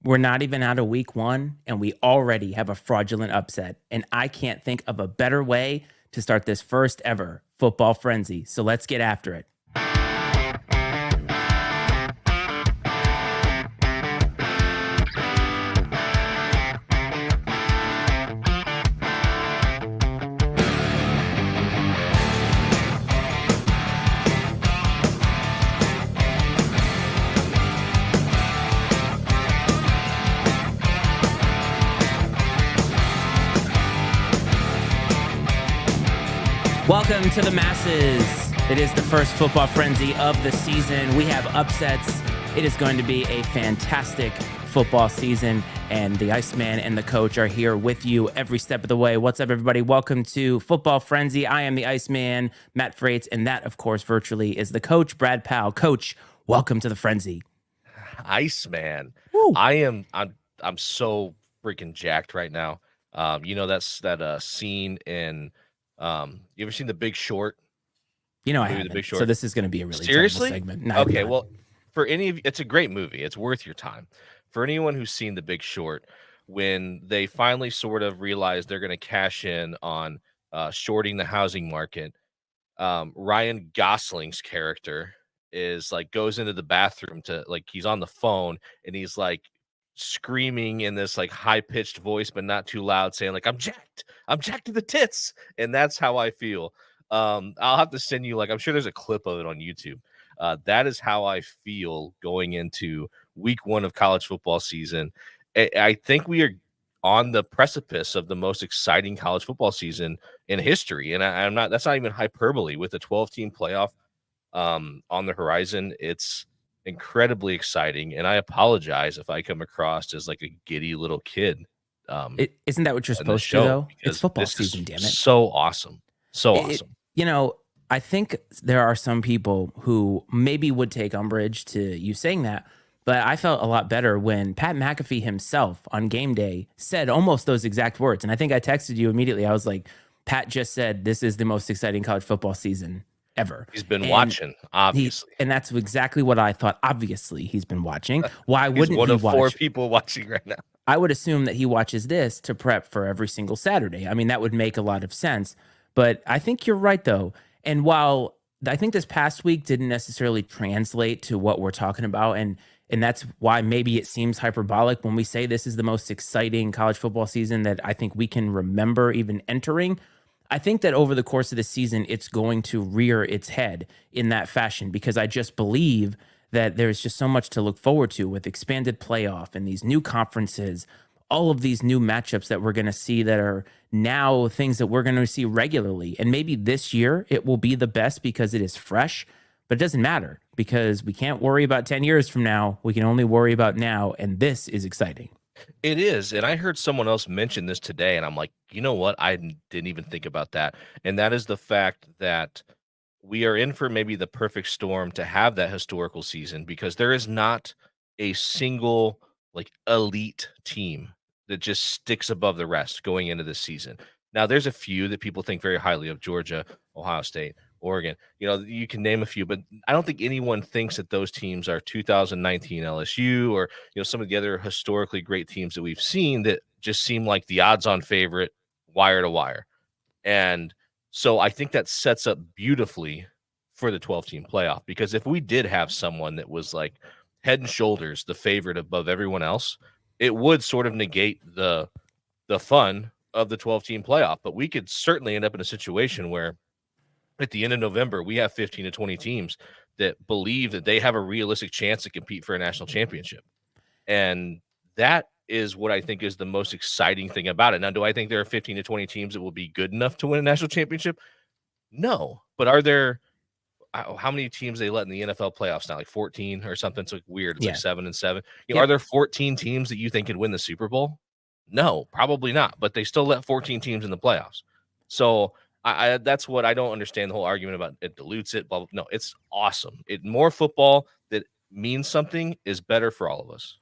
We're not even out of week one, and we already have a fraudulent upset. And I can't think of a better way to start this first ever football frenzy. So let's get after it. Welcome to the masses. It is the first football frenzy of the season. We have upsets. It is going to be a fantastic football season, and the Iceman and the Coach are here with you every step of the way. What's up, everybody? Welcome to Football Frenzy. I am the Iceman, Matt Freites, and that, of course, virtually is the Coach, Brad Powell. Coach, welcome to the frenzy. Iceman. Woo. I'm so freaking jacked right now. That's that scene in you ever seen The Big Short? You know I haven't. The Big Short. So this is going to be a really terrible segment. No, okay, well, for any of you, it's a great movie. It's worth your time. For anyone who's seen The Big Short, when they finally sort of realize they're going to cash in on shorting the housing market, Ryan Gosling's character is like goes into the bathroom to he's on the phone and he's like screaming in this like high-pitched voice but not too loud, saying like I'm jacked to the tits. And that's how I feel. I'll have to send you, I'm sure there's a clip of it on YouTube. That is how I feel going into week one of college football season. I think we are on the precipice of the most exciting college football season in history, and that's not even hyperbole. With the 12-team playoff on the horizon, it's incredibly exciting, and I apologize if I come across as like a giddy little kid. Isn't that what you're supposed to, though? It's football season, damn it. So awesome. Awesome. I think there are some people who maybe would take umbrage to you saying that, but I felt a lot better when Pat McAfee himself on game day said almost those exact words. And I think I texted you immediately. I was like, Pat just said, this is the most exciting college football season ever. He's been watching, obviously. And that's exactly what I thought. Obviously, he's been watching. Why wouldn't he watch? One of four people watching right now. I would assume that he watches this to prep for every single Saturday. I mean, that would make a lot of sense. But I think you're right, though. And while I think this past week didn't necessarily translate to what we're talking about, and that's why maybe it seems hyperbolic when we say this is the most exciting college football season that I think we can remember even entering, I think that over the course of the season, it's going to rear its head in that fashion, because I just believe that there's just so much to look forward to with expanded playoff and these new conferences, all of these new matchups that we're going to see that are now things that we're going to see regularly. And maybe this year it will be the best because it is fresh, but it doesn't matter because we can't worry about 10 years from now. We can only worry about now. And this is exciting. It is. And I heard someone else mention this today, and I'm like, you know what? I didn't even think about that. And that is the fact that we are in for maybe the perfect storm to have that historical season, because there is not a single elite team that just sticks above the rest going into this season. Now, there's a few that people think very highly of: Georgia, Ohio State, Oregon. You can name a few, but I don't think anyone thinks that those teams are 2019 LSU or some of the other historically great teams that we've seen that just seem like the odds-on favorite wire to wire. And so I think that sets up beautifully for the 12-team playoff, because if we did have someone that was like head and shoulders the favorite above everyone else, it would sort of negate the fun of the 12-team playoff. But we could certainly end up in a situation where at the end of November, we have 15 to 20 teams that believe that they have a realistic chance to compete for a national championship. And that is what I think is the most exciting thing about it. Now, do I think there are 15 to 20 teams that will be good enough to win a national championship? No. But are there how many teams they let in the NFL playoffs now? Like 14 or something. It's weird. It's like 7 and 7. Are there 14 teams that you think could win the Super Bowl? No, probably not. But they still let 14 teams in the playoffs. So that's what I don't understand, the whole argument about it dilutes it. Blah, blah. No, it's awesome. More football that means something is better for all of us.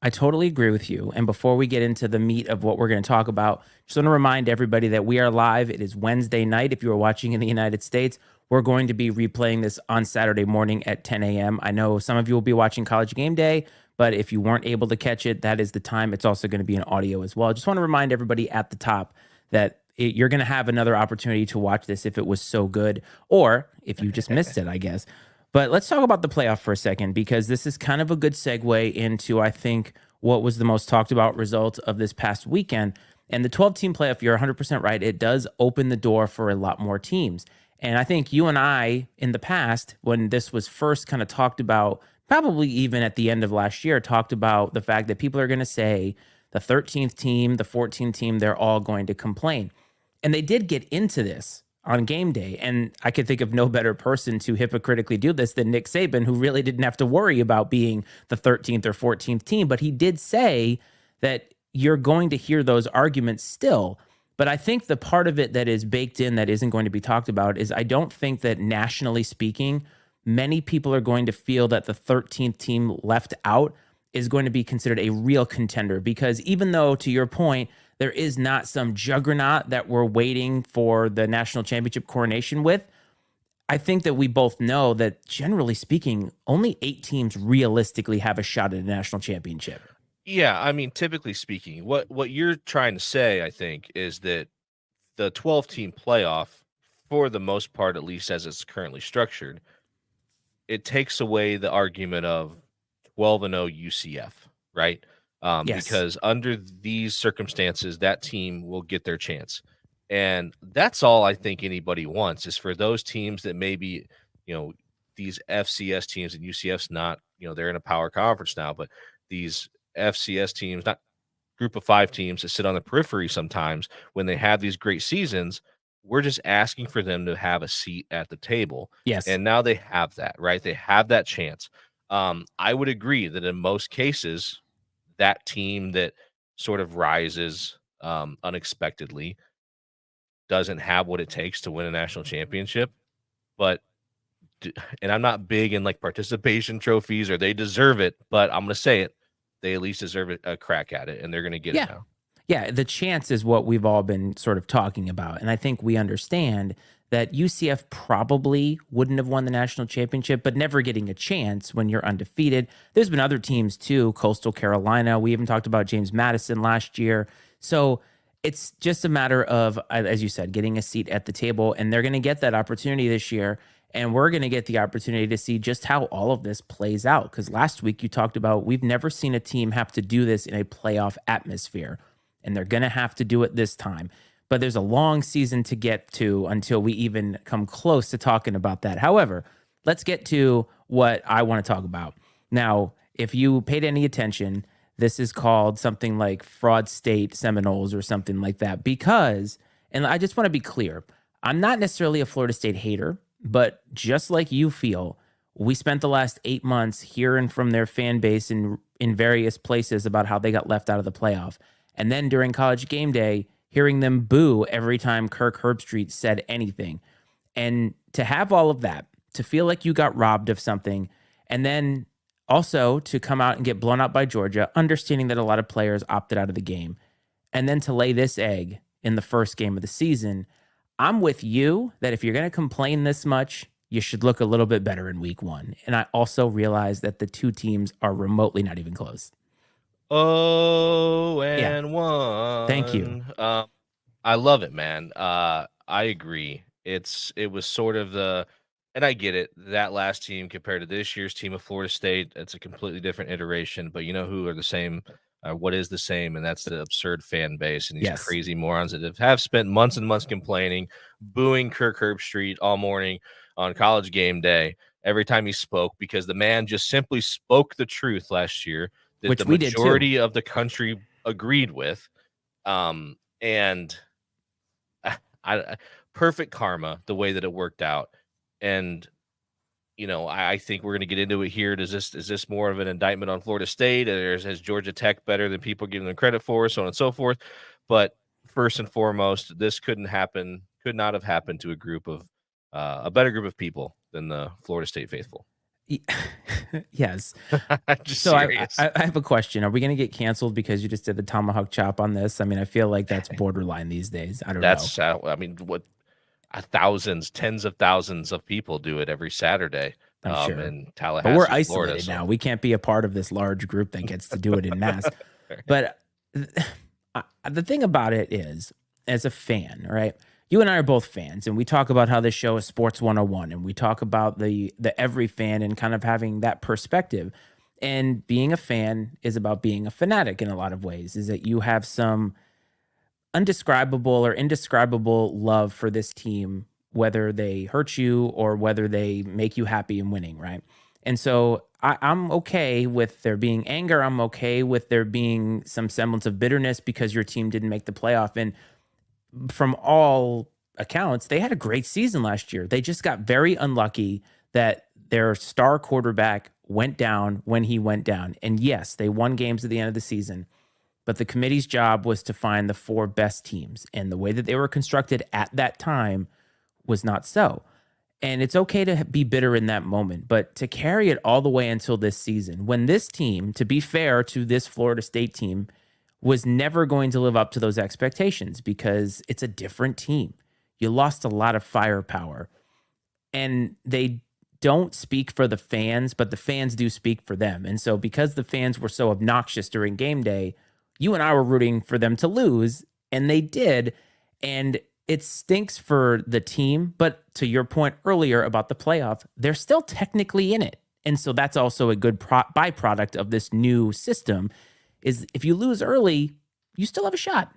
I totally agree with you. And before we get into the meat of what we're going to talk about, just want to remind everybody that we are live. It is Wednesday night. If you are watching in the United States, we're going to be replaying this on Saturday morning at 10 a.m. I know some of you will be watching College Game Day, But if you weren't able to catch it, that is the time. It's also going to be in audio as well. I just want to remind everybody at the top that you're going to have another opportunity to watch this if it was so good, or if you just missed it, I guess. But let's talk about the playoff for a second, because this is kind of a good segue into, I think, what was the most talked about result of this past weekend. And the 12-team playoff, you're 100% right. It does open the door for a lot more teams. And I think you and I, in the past, when this was first kind of talked about, probably even at the end of last year, talked about the fact that people are going to say the 13th team, the 14th team, they're all going to complain. And they did get into this on game day. And I could think of no better person to hypocritically do this than Nick Saban, who really didn't have to worry about being the 13th or 14th team. But he did say that you're going to hear those arguments still. But I think the part of it that is baked in that isn't going to be talked about is I don't think that nationally speaking, many people are going to feel that the 13th team left out is going to be considered a real contender. Because even though, to your point, there is not some juggernaut that we're waiting for the national championship coronation with, I think that we both know that, generally speaking, only 8 teams realistically have a shot at a national championship. Yeah, I mean, typically speaking, what you're trying to say, I think, is that the 12-team playoff, for the most part, at least as it's currently structured, it takes away the argument of 12-0 UCF, right? Yes. Because under these circumstances, that team will get their chance. And that's all I think anybody wants, is for those teams that maybe, these FCS teams, and UCF's not, they're in a power conference now, but these FCS teams, not group of 5 teams that sit on the periphery sometimes when they have these great seasons, we're just asking for them to have a seat at the table. Yes. And now they have that, right? They have that chance. I would agree that in most cases, that team that sort of rises unexpectedly doesn't have what it takes to win a national championship. But and I'm not big in like participation trophies, or they deserve it, but I'm going to say it. They at least deserve a crack at it, and they're going to get it Yeah. now. Yeah. The chance is what we've all been sort of talking about. And I think we understand that UCF probably wouldn't have won the national championship, but never getting a chance when you're undefeated. There's been other teams too, Coastal Carolina. We even talked about James Madison last year. So it's just a matter of, as you said, getting a seat at the table. And they're going to get that opportunity this year. And we're going to get the opportunity to see just how all of this plays out. Because last week you talked about we've never seen a team have to do this in a playoff atmosphere. And they're going to have to do it this time. But there's a long season to get to until we even come close to talking about that. However, let's get to what I want to talk about. Now, if you paid any attention, this is called something like Fraud State Seminoles or something like that. Because, and I just want to be clear, I'm not necessarily a Florida State hater, but just like you feel, we spent the last 8 months hearing from their fan base in various places about how they got left out of the playoff. And then during College Game Day, hearing them boo every time Kirk Herbstreit said anything. And to have all of that, to feel like you got robbed of something, and then also to come out and get blown out by Georgia, understanding that a lot of players opted out of the game, and then to lay this egg in the first game of the season, I'm with you that if you're going to complain this much, you should look a little bit better in week 1. And I also realize that the 2 teams are remotely not even close. Oh, Yeah. and Thank you. 1. I love it, man. I agree. It was sort of and I get it. That last team compared to this year's team of Florida State, it's a completely different iteration. But you know who are the same? What is the same? And that's the absurd fan base and these Yes. crazy morons that have spent months and months complaining, booing Kirk Herbstreit all morning on College Game Day every time he spoke, because the man just simply spoke the truth last year that Which the we did too. majority of the country agreed with. And I perfect karma, the way that it worked out. And I think we're going to get into it here. Is this more of an indictment on Florida State, or is Georgia Tech better than people giving them credit for, so on and so forth? But first and foremost, this could not have happened to a better group of people than the Florida State faithful. Yes. Just So serious. I have a question. Are we going to get canceled because you just did the tomahawk chop on this? I mean, I feel like that's borderline these days. I don't know. I mean, what thousands, tens of thousands of people do it every Saturday. I'm sure. in But we're Tallahassee, Florida. isolated So now. We can't be a part of this large group that gets to do it in mass. But the thing about it is, as a fan, right? You and I are both fans, and we talk about how this show is sports 101, and we talk about the every fan and kind of having that perspective. And being a fan is about being a fanatic in a lot of ways, is that you have some undescribable or indescribable love for this team, whether they hurt you or whether they make you happy in winning, right? And so I'm okay with there being anger. I'm okay with there being some semblance of bitterness because your team didn't make the playoff. And from all accounts, they had a great season last year. They just got very unlucky that their star quarterback went down when he went down. And yes, they won games at the end of the season, but the committee's job was to find the four best teams. And the way that they were constructed at that time was not so. And it's okay to be bitter in that moment, but to carry it all the way until this season, when this team, to be fair to this Florida State team, was never going to live up to those expectations because it's a different team. You lost a lot of firepower, and they don't speak for the fans, but the fans do speak for them. And so, because the fans were so obnoxious during game day, you and I were rooting for them to lose, and they did. And it stinks for the team. But to your point earlier about the playoff, they're still technically in it. And so, that's also a good byproduct of this new system is if you lose early, you still have a shot.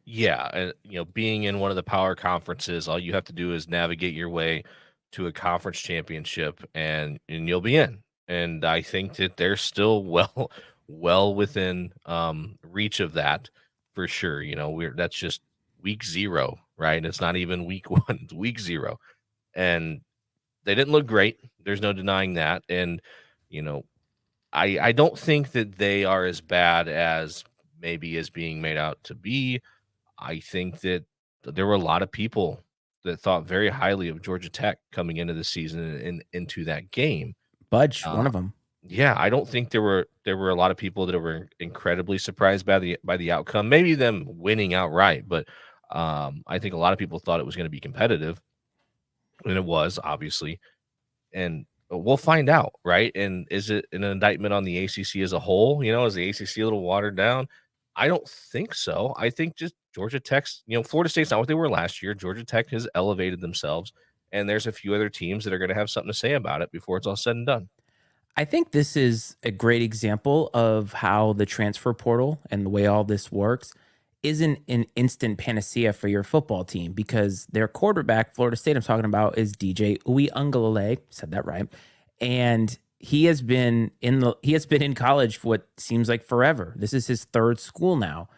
yeah, and being in one of the power conferences, all you have to do is navigate your way to a conference championship, and you'll be in. And I think that they're still well within reach of that for sure. We're that's just week 0, right? It's not even week 1, it's week 0. And they didn't look great. There's no denying that. And you know, I don't think that they are as bad as maybe is being made out to be. I think that there were a lot of people that thought very highly of Georgia Tech coming into the season and into that game. Budge, one Uh, of them. yeah, I don't think there were a lot of people that were incredibly surprised by the outcome. Maybe them winning outright, but I think a lot of people thought it was going to be competitive, and it was obviously. And we'll find out, right? And is it an indictment on the ACC as a whole? Is the ACC a little watered down? I don't think so. I think just Georgia Tech's, Florida State's not what they were last year. Georgia Tech has elevated themselves, and there's a few other teams that are going to have something to say about it before it's all said and done. I think this is a great example of how the transfer portal and the way all this works isn't an instant panacea for your football team because their quarterback, Florida State, I'm talking about, is DJ Uiagalelei. Said that right, and he has been in college for what seems like forever. This is his third school now,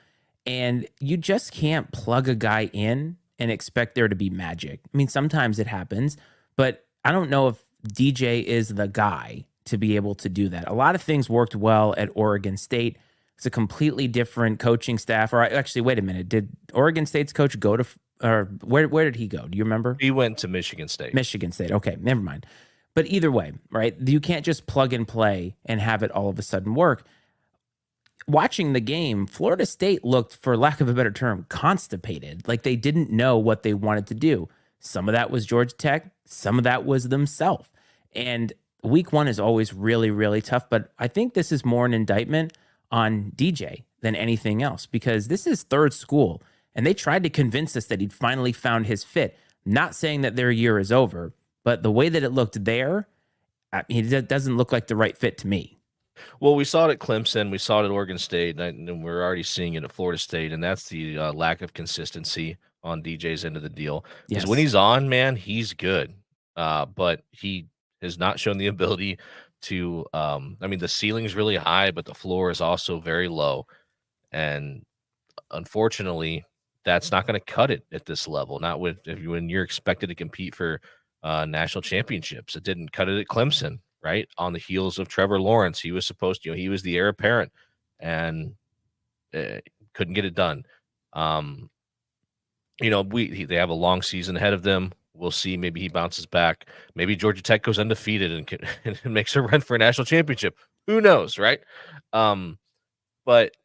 and you just can't plug a guy in and expect there to be magic. I mean, sometimes it happens, but I don't know if DJ is the guy to be able to do that. A lot of things worked well at Oregon State. It's a completely different coaching staff. Or actually, wait a minute. Did Oregon State's coach go to, or where did he go? Do you remember? He went to Michigan State. Michigan State. Okay, never mind. But either way, right? You can't just plug and play and have it all of a sudden work. Watching the game, Florida State looked, for lack of a better term, constipated. Like they didn't know what they wanted to do. Some of that was Georgia Tech, some of that was themselves. And week 1 is always really, really tough. But I think this is more an indictment on DJ than anything else because this is third school. And they tried to convince us that he'd finally found his fit. Not saying that their year is over, but the way that it looked there, it doesn't look like the right fit to me. Well, we saw it at Clemson, we saw it at Oregon State, and we're already seeing it at Florida State, and that's the lack of consistency on DJ's end of the deal. Because when Yes. he's on, man, he's good, but he has not shown the ability to. I mean, the ceiling's really high, but the floor is also very low, and unfortunately, that's not going to cut it at this level. Not when you're expected to compete for national championships. It didn't cut it at Clemson, right? On the heels of Trevor Lawrence, he was supposed to, he was the heir apparent, and couldn't get it done. They have a long season ahead of them. We'll see. Maybe he bounces back. Maybe Georgia Tech goes undefeated and makes a run for a national championship. Who knows, right? But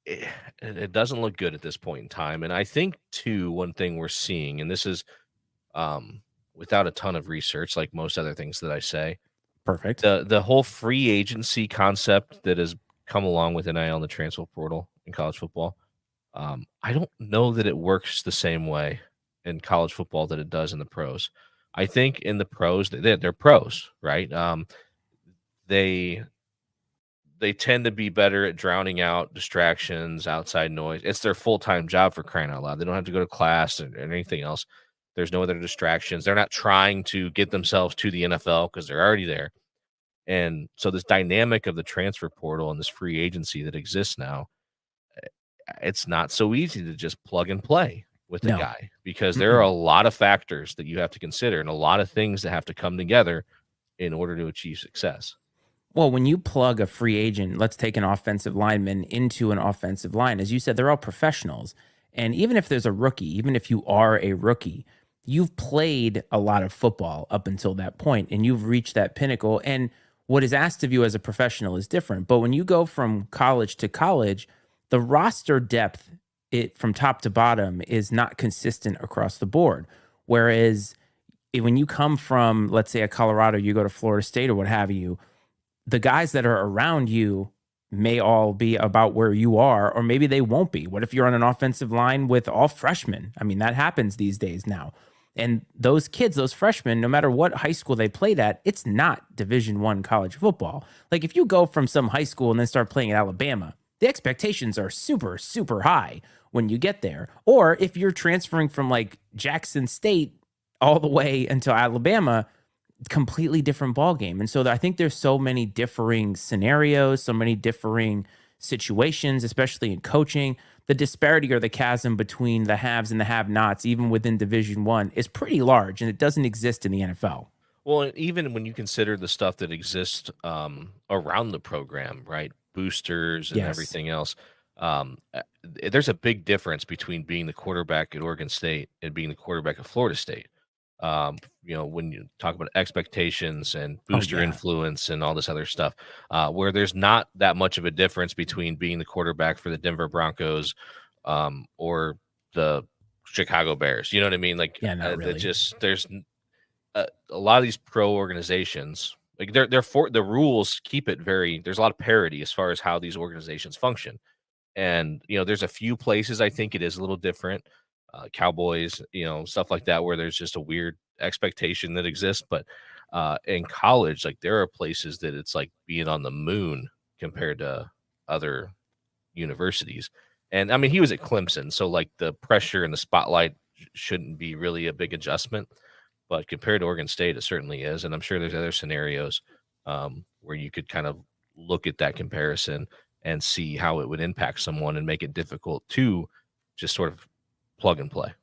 it doesn't look good at this point in time. And I think too, one thing we're seeing, and this is without a ton of research, like most other things that I say. Perfect. The whole free agency concept that has come along with NIL and the transfer portal in college football, I don't know that it works the same way in college football that it does in the pros. I think in the pros, they're pros, right? They they tend to be better at drowning out distractions, outside noise. It's their full-time job, for crying out loud. They don't have to go to class or anything else. There's no other distractions. They're not trying to get themselves to the NFL because they're already there. And so this dynamic of the transfer portal and this free agency that exists now, it's not so easy to just plug and play with a No. guy, because there are Mm-mm. a lot of factors that you have to consider and a lot of things that have to come together in order to achieve success. Well, when you plug a free agent, let's take an offensive lineman into an offensive line, as you said, they're all professionals. And even if there's a rookie, even if you are a rookie, you've played a lot of football up until that point and you've reached that pinnacle. And what is asked of you as a professional is different. But when you go from college to college, the roster depth from top to bottom is not consistent across the board. Whereas when you come from, let's say, a Colorado, you go to Florida State or what have you, the guys that are around you may all be about where you are, or maybe they won't be. What if you're on an offensive line with all freshmen? I mean, that happens these days now. And those kids, those freshmen, no matter what high school they played at, it's not Division One college football. Like if you go from some high school and then start playing at Alabama, the expectations are super, super high when you get there. Or if you're transferring from like Jackson State all the way into Alabama, completely different ball game. And so I think there's so many differing scenarios, so many differing situations, especially in coaching. The disparity or the chasm between the haves and the have-nots, even within Division One, is pretty large, and it doesn't exist in the NFL. Well, and even when you consider the stuff that exists around the program, right? Boosters and Yes. everything else. There's a big difference between being the quarterback at Oregon State and being the quarterback at Florida State. When you talk about expectations and Oh booster yeah. influence and all this other stuff, where there's not that much of a difference between being the quarterback for the Denver Broncos or the Chicago Bears. You know what I mean? Like, Yeah, not that really. just there's a lot of these pro organizations, like they're for the rules keep it very, there's a lot of parity as far as how these organizations function. And there's a few places I think it is a little different, Cowboys, stuff like that, where there's just a weird expectation that exists. But in college, like there are places that it's like being on the moon compared to other universities. And I mean, he was at Clemson, so like the pressure and the spotlight shouldn't be really a big adjustment, but compared to Oregon State, it certainly is. And I'm sure there's other scenarios where you could kind of look at that comparison and see how it would impact someone and make it difficult to just sort of plug and play.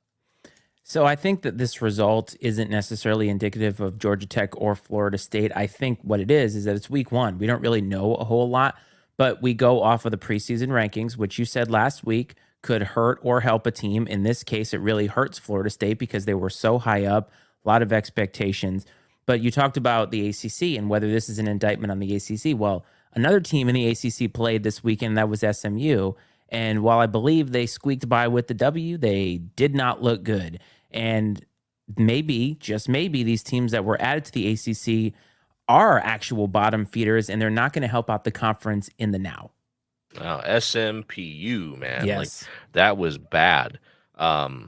So I think that this result isn't necessarily indicative of Georgia Tech or Florida State. I think what it is that it's week one. We don't really know a whole lot, but we go off of the preseason rankings, which you said last week could hurt or help a team. In this case, it really hurts Florida State because they were so high up, a lot of expectations. But you talked about the ACC and whether this is an indictment on the ACC. Well, another team in the ACC played this weekend, that was SMU. And while I believe they squeaked by with the W, they did not look good. And maybe, just maybe, these teams that were added to the ACC are actual bottom feeders and they're not going to help out the conference in the now. SMPU, man, like Yes. that was bad. I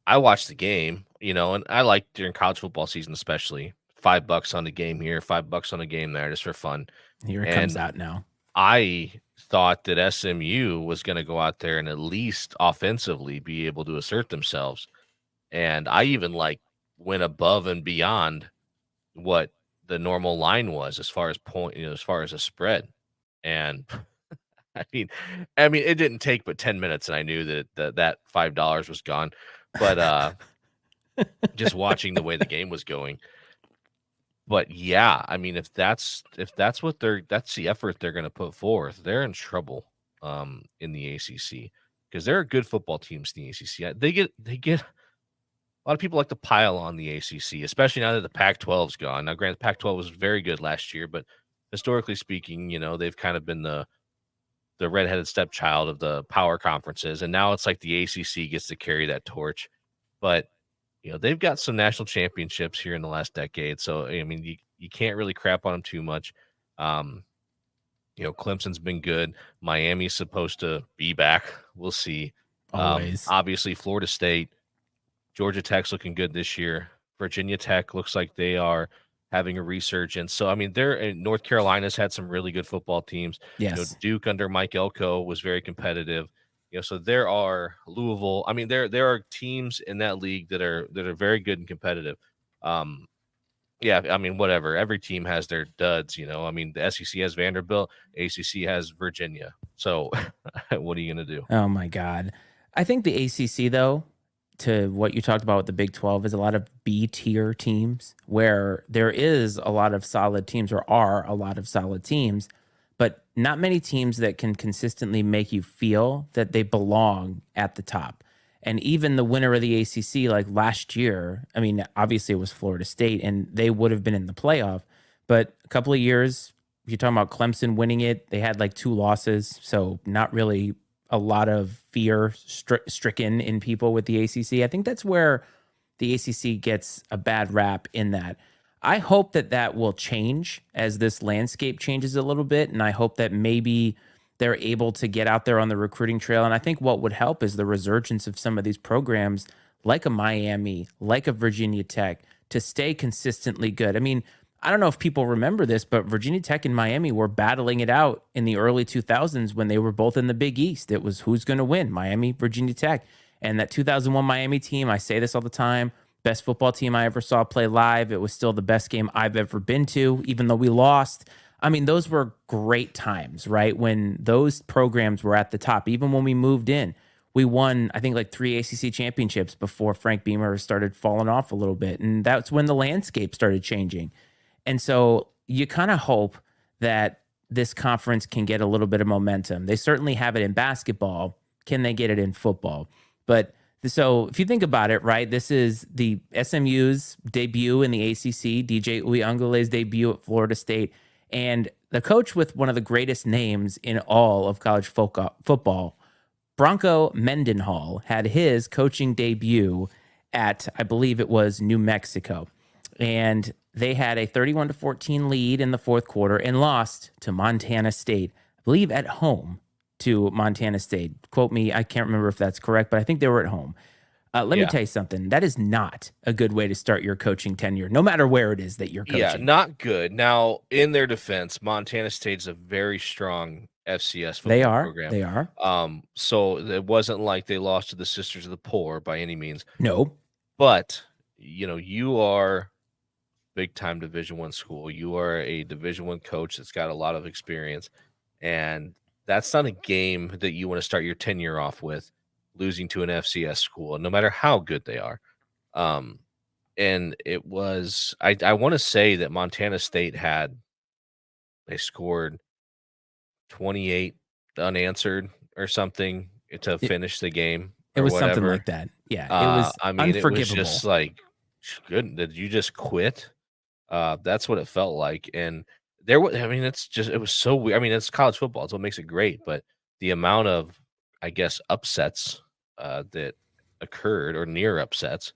watched the game, and I like during college football season, especially $5 on the game here, $5 on the game there, just for fun. Here it comes And out now. I thought that SMU was going to go out there and at least offensively be able to assert themselves. And I even like went above and beyond what the normal line was as far as point, as far as a spread. And I mean, it didn't take but 10 minutes and I knew that $5 was gone. But just watching the way the game was going. But yeah, I mean, if that's that's the effort they're going to put forth, they're in trouble in the ACC, because there are good football teams in the ACC. They get a lot of people like to pile on the ACC, especially now that the Pac-12's gone. Now, granted, the Pac-12 was very good last year, but historically speaking, they've kind of been the redheaded stepchild of the power conferences, and now it's like the ACC gets to carry that torch. But they've got some national championships here in the last decade. So, I mean, you can't really crap on them too much. Um, Clemson's been good. Miami's supposed to be back. We'll see. Always. Obviously, Florida State, Georgia Tech's looking good this year. Virginia Tech looks like they are having a resurgence. So, I mean, North Carolina's had some really good football teams. Yes. Duke under Mike Elko was very competitive. So there are Louisville. I mean, there are teams in that league that are very good and competitive. Yeah, I mean, whatever. Every team has their duds. I mean, the SEC has Vanderbilt, ACC has Virginia. So, what are you gonna do? Oh my God. I think the ACC, though, to what you talked about with the Big 12, is a lot of B tier teams where there is a lot of solid teams, or are a lot of solid teams, but not many teams that can consistently make you feel that they belong at the top. And even the winner of the ACC, like last year, I mean, obviously it was Florida State and they would have been in the playoff, but a couple of years, if you're talking about Clemson winning it, they had like 2 losses. So not really a lot of fear stricken in people with the ACC. I think that's where the ACC gets a bad rap in that. I hope that that will change as this landscape changes a little bit. And I hope that maybe they're able to get out there on the recruiting trail. And I think what would help is the resurgence of some of these programs like a Miami, like a Virginia Tech, to stay consistently good. I mean, I don't know if people remember this, but Virginia Tech and Miami were battling it out in the early 2000s when they were both in the Big East. It was who's going to win, Miami, Virginia Tech. And that 2001 Miami team, I say this all the time, best football team I ever saw play live. It was still the best game I've ever been to, even though we lost. I mean, those were great times, right? When those programs were at the top. Even when we moved in, we won, I think, like 3 ACC championships before Frank Beamer started falling off a little bit. And that's when the landscape started changing. And so you kind of hope that this conference can get a little bit of momentum. They certainly have it in basketball. Can they get it in football? But so if you think about it, right, this is the SMU's debut in the ACC, DJ Uyunglele's debut at Florida State, and the coach with one of the greatest names in all of college football, Bronco Mendenhall, had his coaching debut at, I believe it was New Mexico. And they had a 31-14 lead in the fourth quarter and lost to Montana State, I believe at home to Montana State. Quote me, I can't remember if that's correct, but I think they were at home. Let me tell you something. That is not a good way to start your coaching tenure, no matter where it is that you're coaching. Yeah, not good. Now, in their defense, Montana State's a very strong FCS football program. They are. So it wasn't like they lost to the Sisters of the Poor by any means. No. But, you are big time Division I school. You are a Division I coach that's got a lot of experience, and that's not a game that you want to start your tenure off with, losing to an FCS school, no matter how good they are. And it was, I want to say that Montana State they scored 28 unanswered or something to finish the game. It was whatever. something like that. Yeah, it was unforgivable. It was just like, good. Did you just quit? That's what it felt like. And it was so weird. I mean, it's college football. It's what makes it great. But the amount of, I guess, upsets that occurred, or near upsets,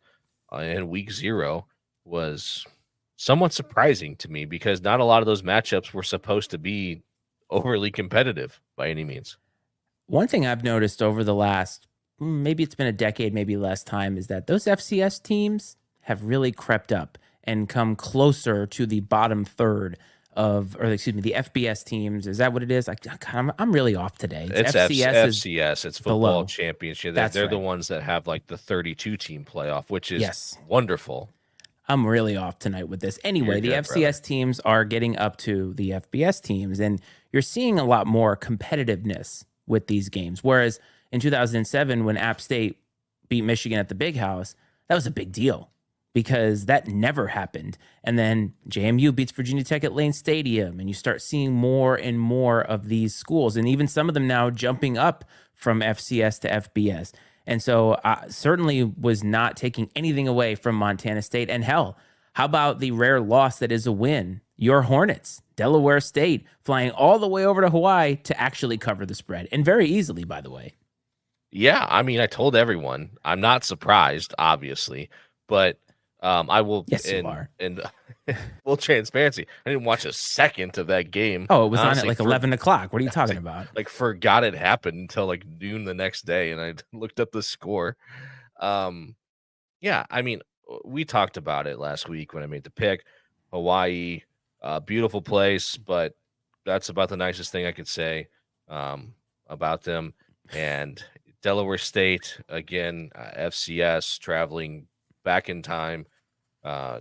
in week 0 was somewhat surprising to me, because not a lot of those matchups were supposed to be overly competitive by any means. One thing I've noticed over the last, maybe it's been a decade, maybe less time, is that those FCS teams have really crept up and come closer to the bottom third of, or excuse me, the FBS teams. Is that what it is? I'm really off today. It's FCS. It's football below. Championship. They're the ones that have like the 32 team playoff, which is wonderful. I'm really off tonight with this. Anyway, the FCS teams are getting up to the FBS teams, and you're seeing a lot more competitiveness with these games. Whereas in 2007, when App State beat Michigan at the Big House, that was a big deal, because that never happened. And then JMU beats Virginia Tech at Lane Stadium, and you start seeing more and more of these schools, and even some of them now jumping up from FCS to FBS. And so I certainly was not taking anything away from Montana State. And hell, how about the rare loss that is a win? Your Hornets, Delaware State, flying all the way over to Hawaii to actually cover the spread, and very easily, by the way. Yeah, I mean, I told everyone, I'm not surprised, obviously, but I will Yes, you in are. in full transparency. I didn't watch a second of that game. Oh, it was on at Honestly, like for 11 o'clock. What are you talking like, about? forgot it happened until like noon the next day, and I looked up the score. Um, yeah, I mean, we talked about it last week when I made the pick. Hawaii, beautiful place, but that's about the nicest thing I could say about them. And Delaware State, again, FCS traveling back in time uh,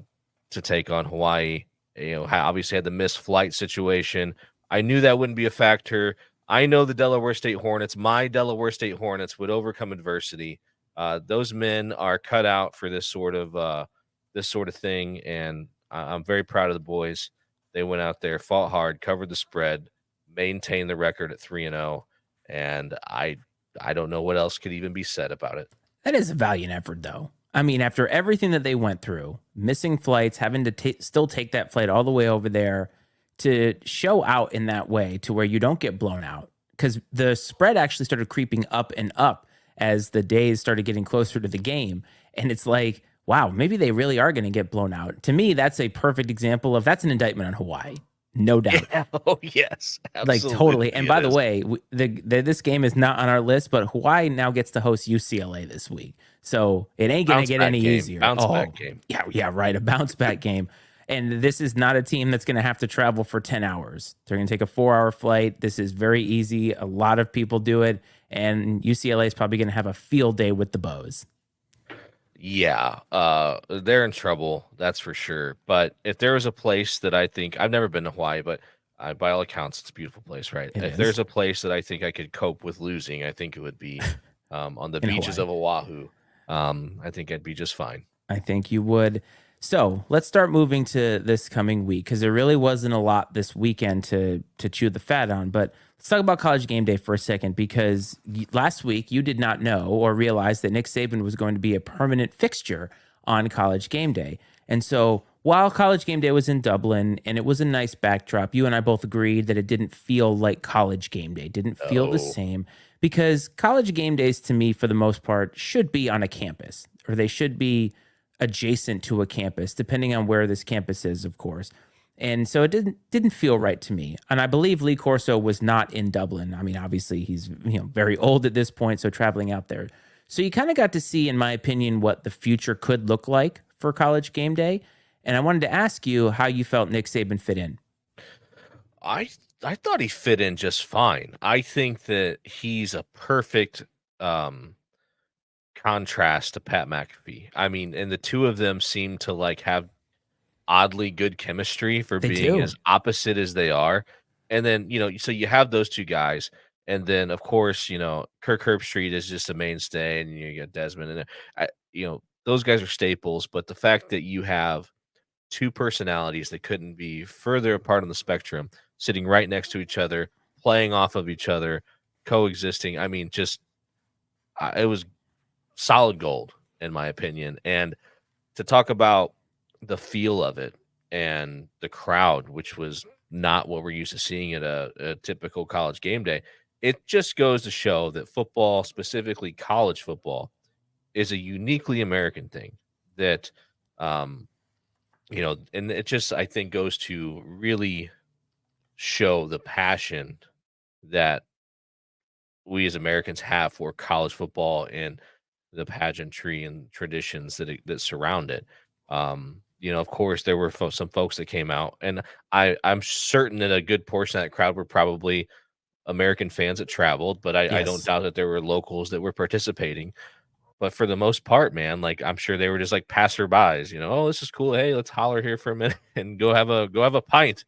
to take on Hawaii. Obviously had the missed flight situation. I knew that wouldn't be a factor. I know the Delaware State Hornets, my Delaware State Hornets, would overcome adversity. Those men are cut out for this sort of thing, and I'm very proud of the boys. They went out there, fought hard, covered the spread, maintained the record at 3-0, and I don't know what else could even be said about it. That is a valiant effort, though. I mean, after everything that they went through, missing flights, having to still take that flight all the way over there to show out in that way to where you don't get blown out. Because the spread actually started creeping up and up as the days started getting closer to the game. And it's like, wow, maybe they really are going to get blown out. To me, that's a perfect example of that's an indictment on Hawaii. No doubt. Yeah. Oh, yes. Like totally. And Absolutely, by it the is. way, this game is not on our list, but Hawaii now gets to host UCLA this week, so it ain't gonna Bounce get back any game. easier. Bounce Oh, back game. yeah, yeah, right, a bounce back game. And this is not a team that's gonna have to travel for 10 hours. They're gonna take a 4 hour flight. This is very easy. A lot of people do it, and UCLA is probably gonna have a field day with the Bows. Yeah, they're in trouble, that's for sure. But if there was a place that I think I've never been to Hawaii, but by all accounts, it's a beautiful place, right? It If is there's a place that I think I could cope with losing, I think it would be on the in beaches Hawaii. of Oahu. I think I'd be just fine. I think you would. So let's start moving to this coming week because there really wasn't a lot this weekend to chew the fat on. But let's talk about College Game Day for a second because last week you did not know or realize that Nick Saban was going to be a permanent fixture on College Game Day. And so while College Game Day was in Dublin and it was a nice backdrop, you and I both agreed that it didn't feel like College Game Day, didn't feel the Oh, same because College Game Days to me, for the most part, should be on a campus or they should be adjacent to a campus, depending on where this campus is, of course. And so it didn't feel right to me. And I believe Lee Corso was not in Dublin. I mean, obviously he's very old at this point, so traveling out there. So you kind of got to see, in my opinion, what the future could look like for College Game Day. And I wanted to ask you how you felt Nick Saban fit in. I I thought he fit in just fine. I think that he's a perfect um contrast to Pat McAfee. I mean, and the two of them seem to like have oddly good chemistry for They being do. as opposite as they are. And then, so you have those two guys. And then, of course, Kirk Herbstreit is just a mainstay, and you got Desmond. And those guys are staples. But the fact that you have two personalities that couldn't be further apart on the spectrum, sitting right next to each other, playing off of each other, coexisting. I mean, just it was solid gold, in my opinion. And to talk about the feel of it and the crowd, which was not what we're used to seeing at a typical college game day, it just goes to show that football, specifically college football, is a uniquely American thing that, um, and it just, I think, goes to really show the passion that we as Americans have for college football and the pageantry and traditions that surround it. Of course, there were some folks that came out, and I'm certain that a good portion of that crowd were probably American fans that traveled, but I don't Yes. doubt that there were locals that were participating. But for the most part, man, like I'm sure they were just like passerbys, oh, this is cool. Hey, let's holler here for a minute and go have a pint.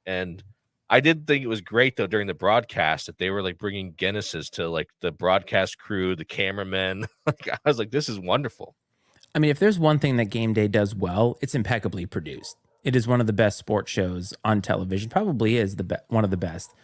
And I did think it was great though during the broadcast that they were like bringing Guinnesses to like the broadcast crew, the cameramen. Like I was like, this is wonderful. I mean, if there's one thing that Game Day does well, it's impeccably produced. It is one of the best sports shows on television. Probably is one of the best.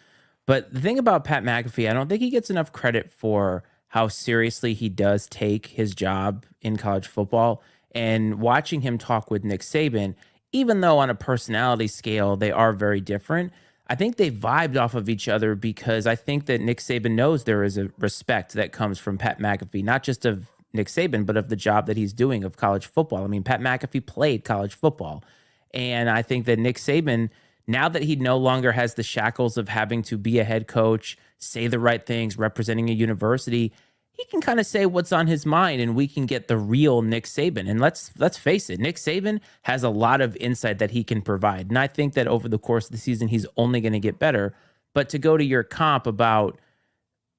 But the thing about Pat McAfee, I don't think he gets enough credit for how seriously he does take his job in college football. And watching him talk with Nick Saban, even though on a personality scale they are very different, I think they vibed off of each other because I think that Nick Saban knows there is a respect that comes from Pat McAfee, not just of Nick Saban, but of the job that he's doing of college football. I mean, Pat McAfee played college football. And I think that Nick Saban, now that he no longer has the shackles of having to be a head coach, say the right things, representing a university, he can kind of say what's on his mind, and we can get the real Nick Saban. And let's face it, Nick Saban has a lot of insight that he can provide. And I think that over the course of the season, he's only going to get better. But to go to your comp about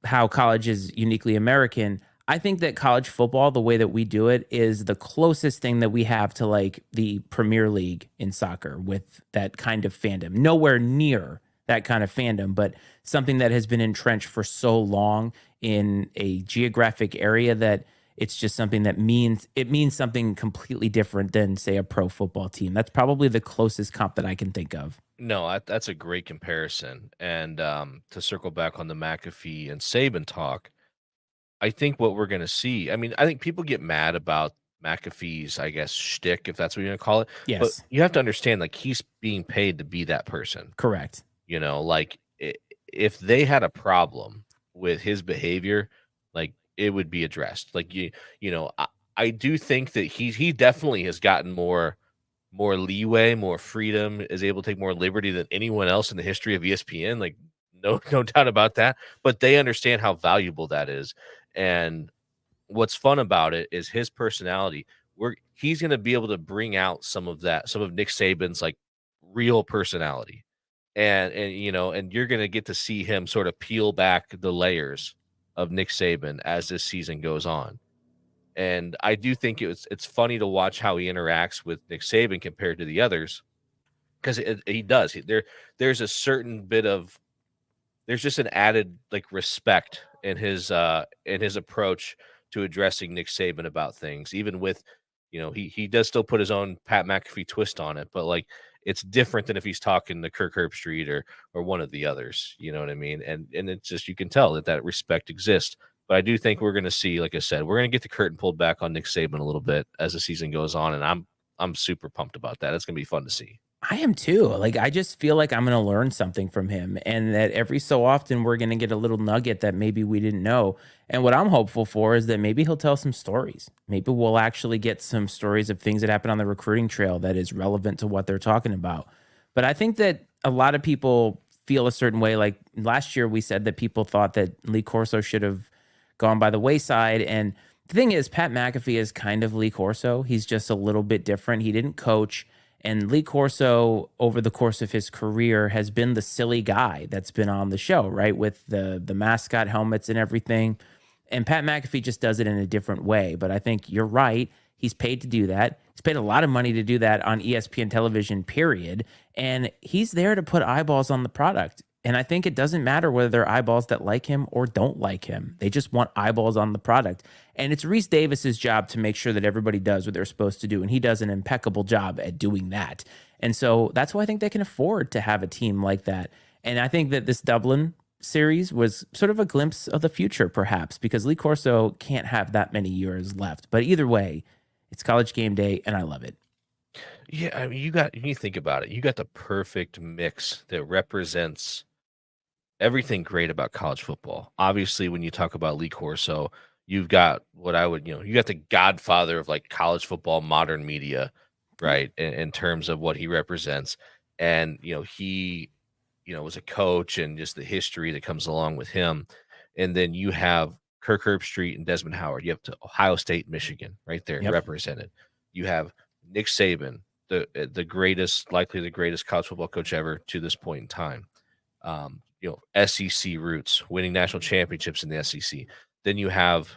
how college is uniquely American, I think that college football, the way that we do it, is the closest thing that we have to like the Premier League in soccer with that kind of fandom. Nowhere near that kind of fandom, but something that has been entrenched for so long in a geographic area that it's just something that means something completely different than, say, a pro football team. That's probably the closest comp that I can think of. No, that's a great comparison. And to circle back on the McAfee and Saban talk, I think what we're going to see, I mean, I think people get mad about McAfee's, I guess, shtick, if that's what you're going to call it. But Yes, you have to understand, like, he's being paid to be that person. correct. Like, if they had a problem with his behavior, like, it would be addressed. Like, I do think that he definitely has gotten more leeway, more freedom, is able to take more liberty than anyone else in the history of ESPN. Like, no, no doubt about that. But they understand how valuable that is. And what's fun about it is his personality. He's going to be able to bring out some of Nick Saban's like real personality. And you're going to get to see him sort of peel back the layers of Nick Saban as this season goes on. And I do think it's funny to watch how he interacts with Nick Saban compared to the others, because he does. There's a certain bit of there's just an added like respect in his approach to addressing Nick Saban about things, even with he does still put his own Pat McAfee twist on it, but like it's different than if he's talking to Kirk Herbstreit or one of the others. You know what I mean? And it's just, you can tell that respect exists. But I do think we're going to see, like I said, we're going to get the curtain pulled back on Nick Saban a little bit as the season goes on, and I'm super pumped about that. It's going to be fun to see. I am too. Like, I just feel like I'm going to learn something from him, and that every so often we're going to get a little nugget that maybe we didn't know. And what I'm hopeful for is that maybe he'll tell some stories. Maybe we'll actually get some stories of things that happen on the recruiting trail that is relevant to what they're talking about. But I think that a lot of people feel a certain way. Like last year, we said that people thought that Lee Corso should have gone by the wayside. And the thing is, Pat McAfee is kind of Lee Corso. He's just a little bit different. He didn't coach. And Lee Corso, over the course of his career, has been the silly guy that's been on the show, right? With the mascot helmets and everything. And Pat McAfee just does it in a different way. But I think you're right. He's paid to do that. He's paid a lot of money to do that on ESPN television, period. And he's there to put eyeballs on the product. And I think it doesn't matter whether they're eyeballs that like him or don't like him. They just want eyeballs on the product. And it's Reese Davis's job to make sure that everybody does what they're supposed to do. And he does an impeccable job at doing that. And so that's why I think they can afford to have a team like that. And I think that this Dublin series was sort of a glimpse of the future, perhaps, because Lee Corso can't have that many years left. But either way, it's College Game Day, and I love it. Yeah, I mean, you think about it, you got the perfect mix that represents everything great about college football. Obviously, when you talk about Lee Corso, you've got what I would, you got the godfather of like college football modern media, right? In terms of what he represents. And, he, was a coach, and just the history that comes along with him. And then you have Kirk Herbstreit and Desmond Howard. You have to Ohio State, Michigan, right there Yep. represented. You have Nick Saban, the greatest, likely the greatest college football coach ever to this point in time. SEC roots, winning national championships in the SEC. Then you have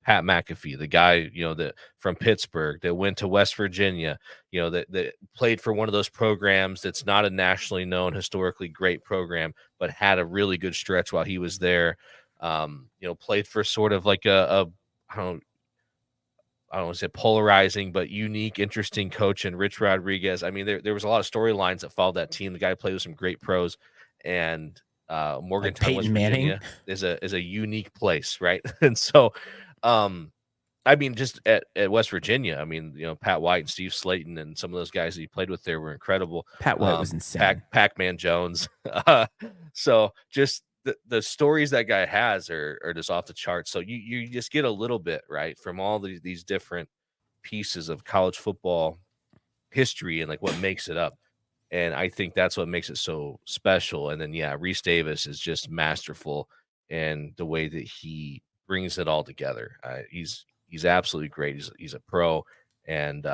Pat McAfee, the guy, that from Pittsburgh that went to West Virginia, that played for one of those programs that's not a nationally known, historically great program, but had a really good stretch while he was there. Played for sort of like I don't want to say polarizing, but unique, interesting coach in Rich Rodriguez. I mean, there was a lot of storylines that followed that team. The guy played with some great pros, and Like Morgantown, West Peyton Manning. Virginia is a unique place, right? And so, I mean, just at West Virginia, I mean, Pat White and Steve Slayton and some of those guys that he played with there were incredible. Pat White was insane. Pac-Man Jones. So just the stories that guy has are just off the charts. So you just get a little bit right from all these different pieces of college football history and like what makes it up. And I think that's what makes it so special. And then yeah, Reese Davis is just masterful in the way that he brings it all together. He's absolutely great. He's a pro, and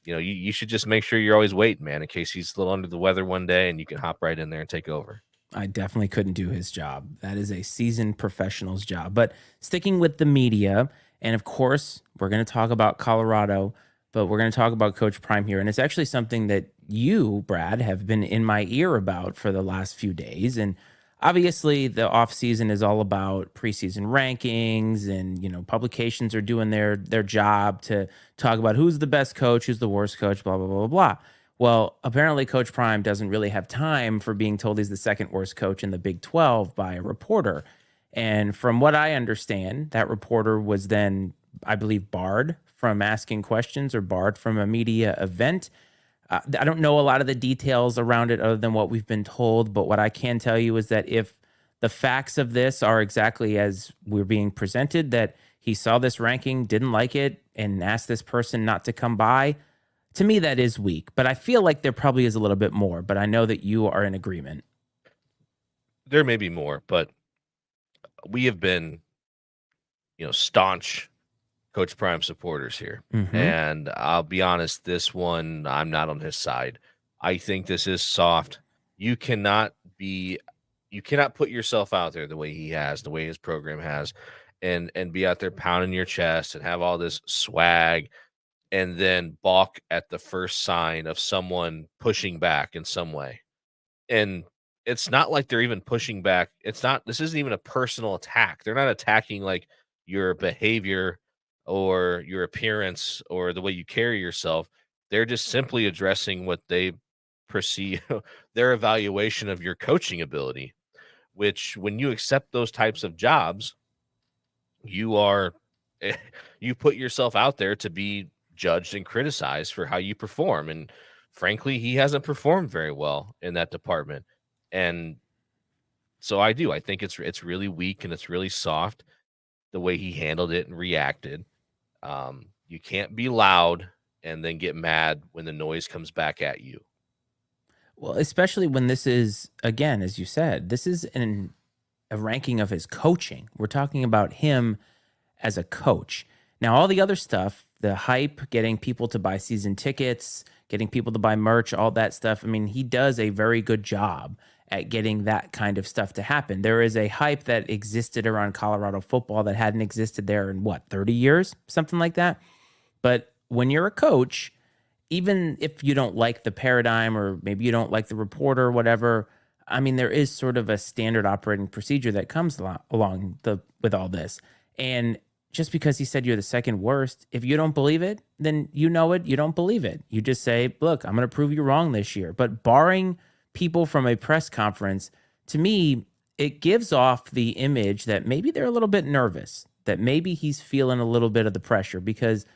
you should just make sure you're always waiting, man, in case he's a little under the weather one day, and you can hop right in there and take over. I definitely couldn't do his job. That is a seasoned professional's job. But sticking with the media, and of course, we're going to talk about Colorado, but we're going to talk about Coach Prime here. And it's actually something that you, Brad, have been in my ear about for the last few days. And obviously, the offseason is all about preseason rankings, and publications are doing their job to talk about who's the best coach, who's the worst coach, blah blah blah blah blah. Well, apparently, Coach Prime doesn't really have time for being told he's the second worst coach in the Big 12 by a reporter. And from what I understand, that reporter was then, I believe, barred from asking questions or barred from a media event. I don't know a lot of the details around it other than what we've been told. But what I can tell you is that if the facts of this are exactly as we're being presented, that he saw this ranking, didn't like it, and asked this person not to come by, to me, that is weak, but I feel like there probably is a little bit more, but I know that you are in agreement. There may be more, but we have been, staunch Coach Prime supporters here. Mhm. And I'll be honest, this one, I'm not on his side. I think this is soft. You cannot be you cannot put yourself out there the way he has, the way his program has, and be out there pounding your chest and have all this swag and then balk at the first sign of someone pushing back in some way. And it's not like they're even pushing back. This isn't even a personal attack. They're not attacking like your behavior or your appearance or the way you carry yourself. They're just simply addressing what they perceive their evaluation of your coaching ability, which when you accept those types of jobs, you are you put yourself out there to be judged and criticized for how you perform. And frankly, he hasn't performed very well in that department. And so I think it's really weak and it's really soft the way he handled it and reacted. You can't be loud and then get mad when the noise comes back at you. Well, especially when this is, again, as you said, this is a ranking of his coaching. We're talking about him as a coach. Now, all the other stuff, the hype, getting people to buy season tickets, getting people to buy merch, all that stuff, I mean, he does a very good job at getting that kind of stuff to happen. There is a hype that existed around Colorado football that hadn't existed there in what, 30 years, something like that. But when you're a coach, even if you don't like the paradigm or maybe you don't like the reporter or whatever, I mean, there is sort of a standard operating procedure that comes along with all this. And just because he said you're the second worst, if you don't believe it, then you know it, you don't believe it. You just say, look, I'm going to prove you wrong this year. But barring people from a press conference, to me, it gives off the image that maybe they're a little bit nervous, that maybe he's feeling a little bit of the pressure because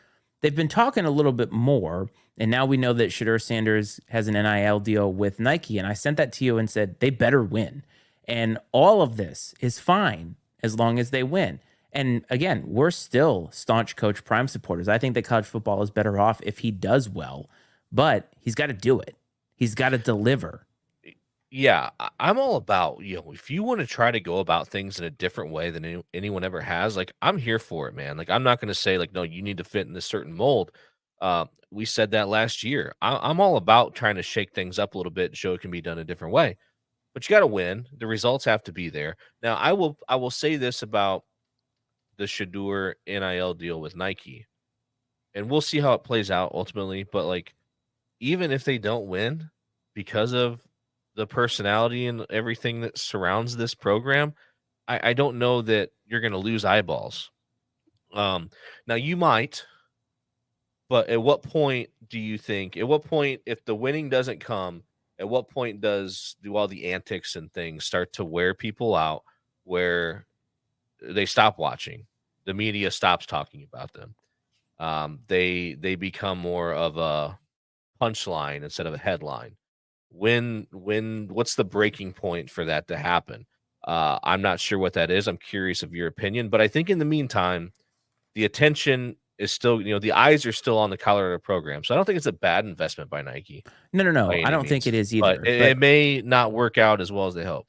they've been talking a little bit more. And now we know that Shadur Sanders has an NIL deal with Nike. And I sent that to you and said, they better win. And all of this is fine as long as they win. And again, we're still staunch Coach Prime supporters. I think that college football is better off if he does well, but he's got to do it. He's got to deliver. Yeah, I'm all about, if you want to try to go about things in a different way than anyone ever has, like I'm here for it, man. Like I'm not going to say like, no, you need to fit in this certain mold. We said that last year. I'm all about trying to shake things up a little bit and show it can be done a different way. But you got to win. The results have to be there. Now, I will say this about the Shadur NIL deal with Nike, and we'll see how it plays out ultimately. But like, even if they don't win because of the personality and everything that surrounds this program, I don't know that you're going to lose eyeballs. Now you might, but at what point do you think? At what point, if the winning doesn't come, at what point do all the antics and things start to wear people out, where they stop watching, the media stops talking about them, they become more of a punchline instead of a headline? When what's the breaking point for that to happen? I'm not sure what that is. I'm curious of your opinion, but I think in the meantime, the attention is still, the eyes are still on the Colorado program. So I don't think it's a bad investment by Nike No, no, by no. I any don't think it means, is but either. it But may not work out as well as they hope.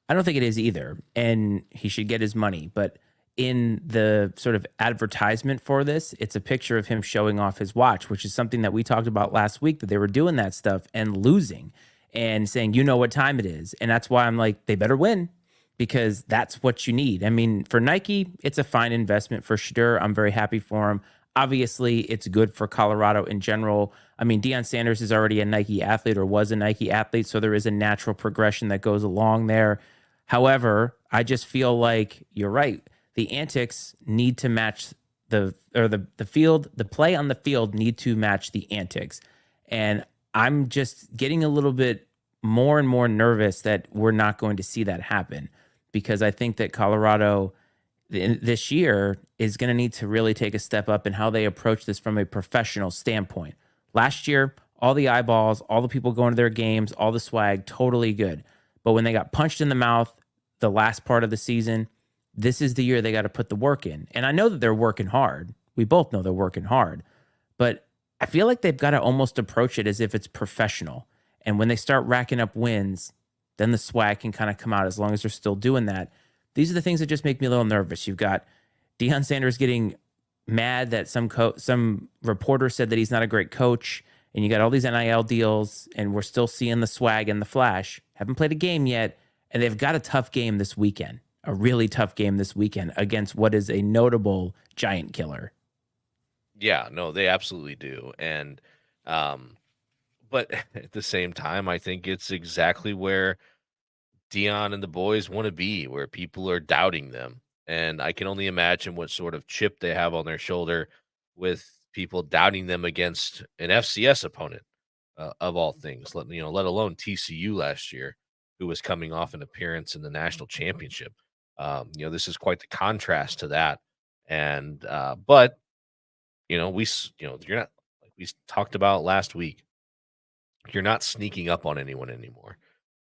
I don't think it is either. And he should get his money. But in the sort of advertisement for this, it's a picture of him showing off his watch, which is something that we talked about last week, that they were doing that stuff and losing and saying, you know what time it is. And that's why I'm like, they better win because that's what you need. I mean, for Nike, it's a fine investment. For Shadur, I'm very happy for him. Obviously, it's good for Colorado in general. I mean, Deion Sanders is already a Nike athlete or was a Nike athlete, so there is a natural progression that goes along there. However, I just feel like you're right. The antics need to match the field, the play on the field need to match the antics. And I'm just getting a little bit more and more nervous that we're not going to see that happen because I think that Colorado this year is going to need to really take a step up in how they approach this from a professional standpoint. Last year, all the eyeballs, all the people going to their games, all the swag, totally good. But when they got punched in the mouth the last part of the season, this is the year they got to put the work in. And I know that they're working hard. We both know they're working hard. But I feel like they've got to almost approach it as if it's professional. And when they start racking up wins, then the swag can kind of come out as long as they're still doing that. These are the things that just make me a little nervous. You've got Deion Sanders getting mad that some reporter said that he's not a great coach, and you got all these NIL deals, and we're still seeing the swag and the flash. Haven't played a game yet, and they've got a tough game this weekend, a really tough game this weekend against what is a notable giant killer. Yeah, no, they absolutely do. And but at the same time, I think it's exactly where Dion and the boys want to be, where people are doubting them. And I can only imagine what sort of chip they have on their shoulder with people doubting them against an FCS opponent, of all things. Let alone TCU last year, who was coming off an appearance in the national championship. This is quite the contrast to that. And but you're not, like we talked about last week. You're not sneaking up on anyone anymore.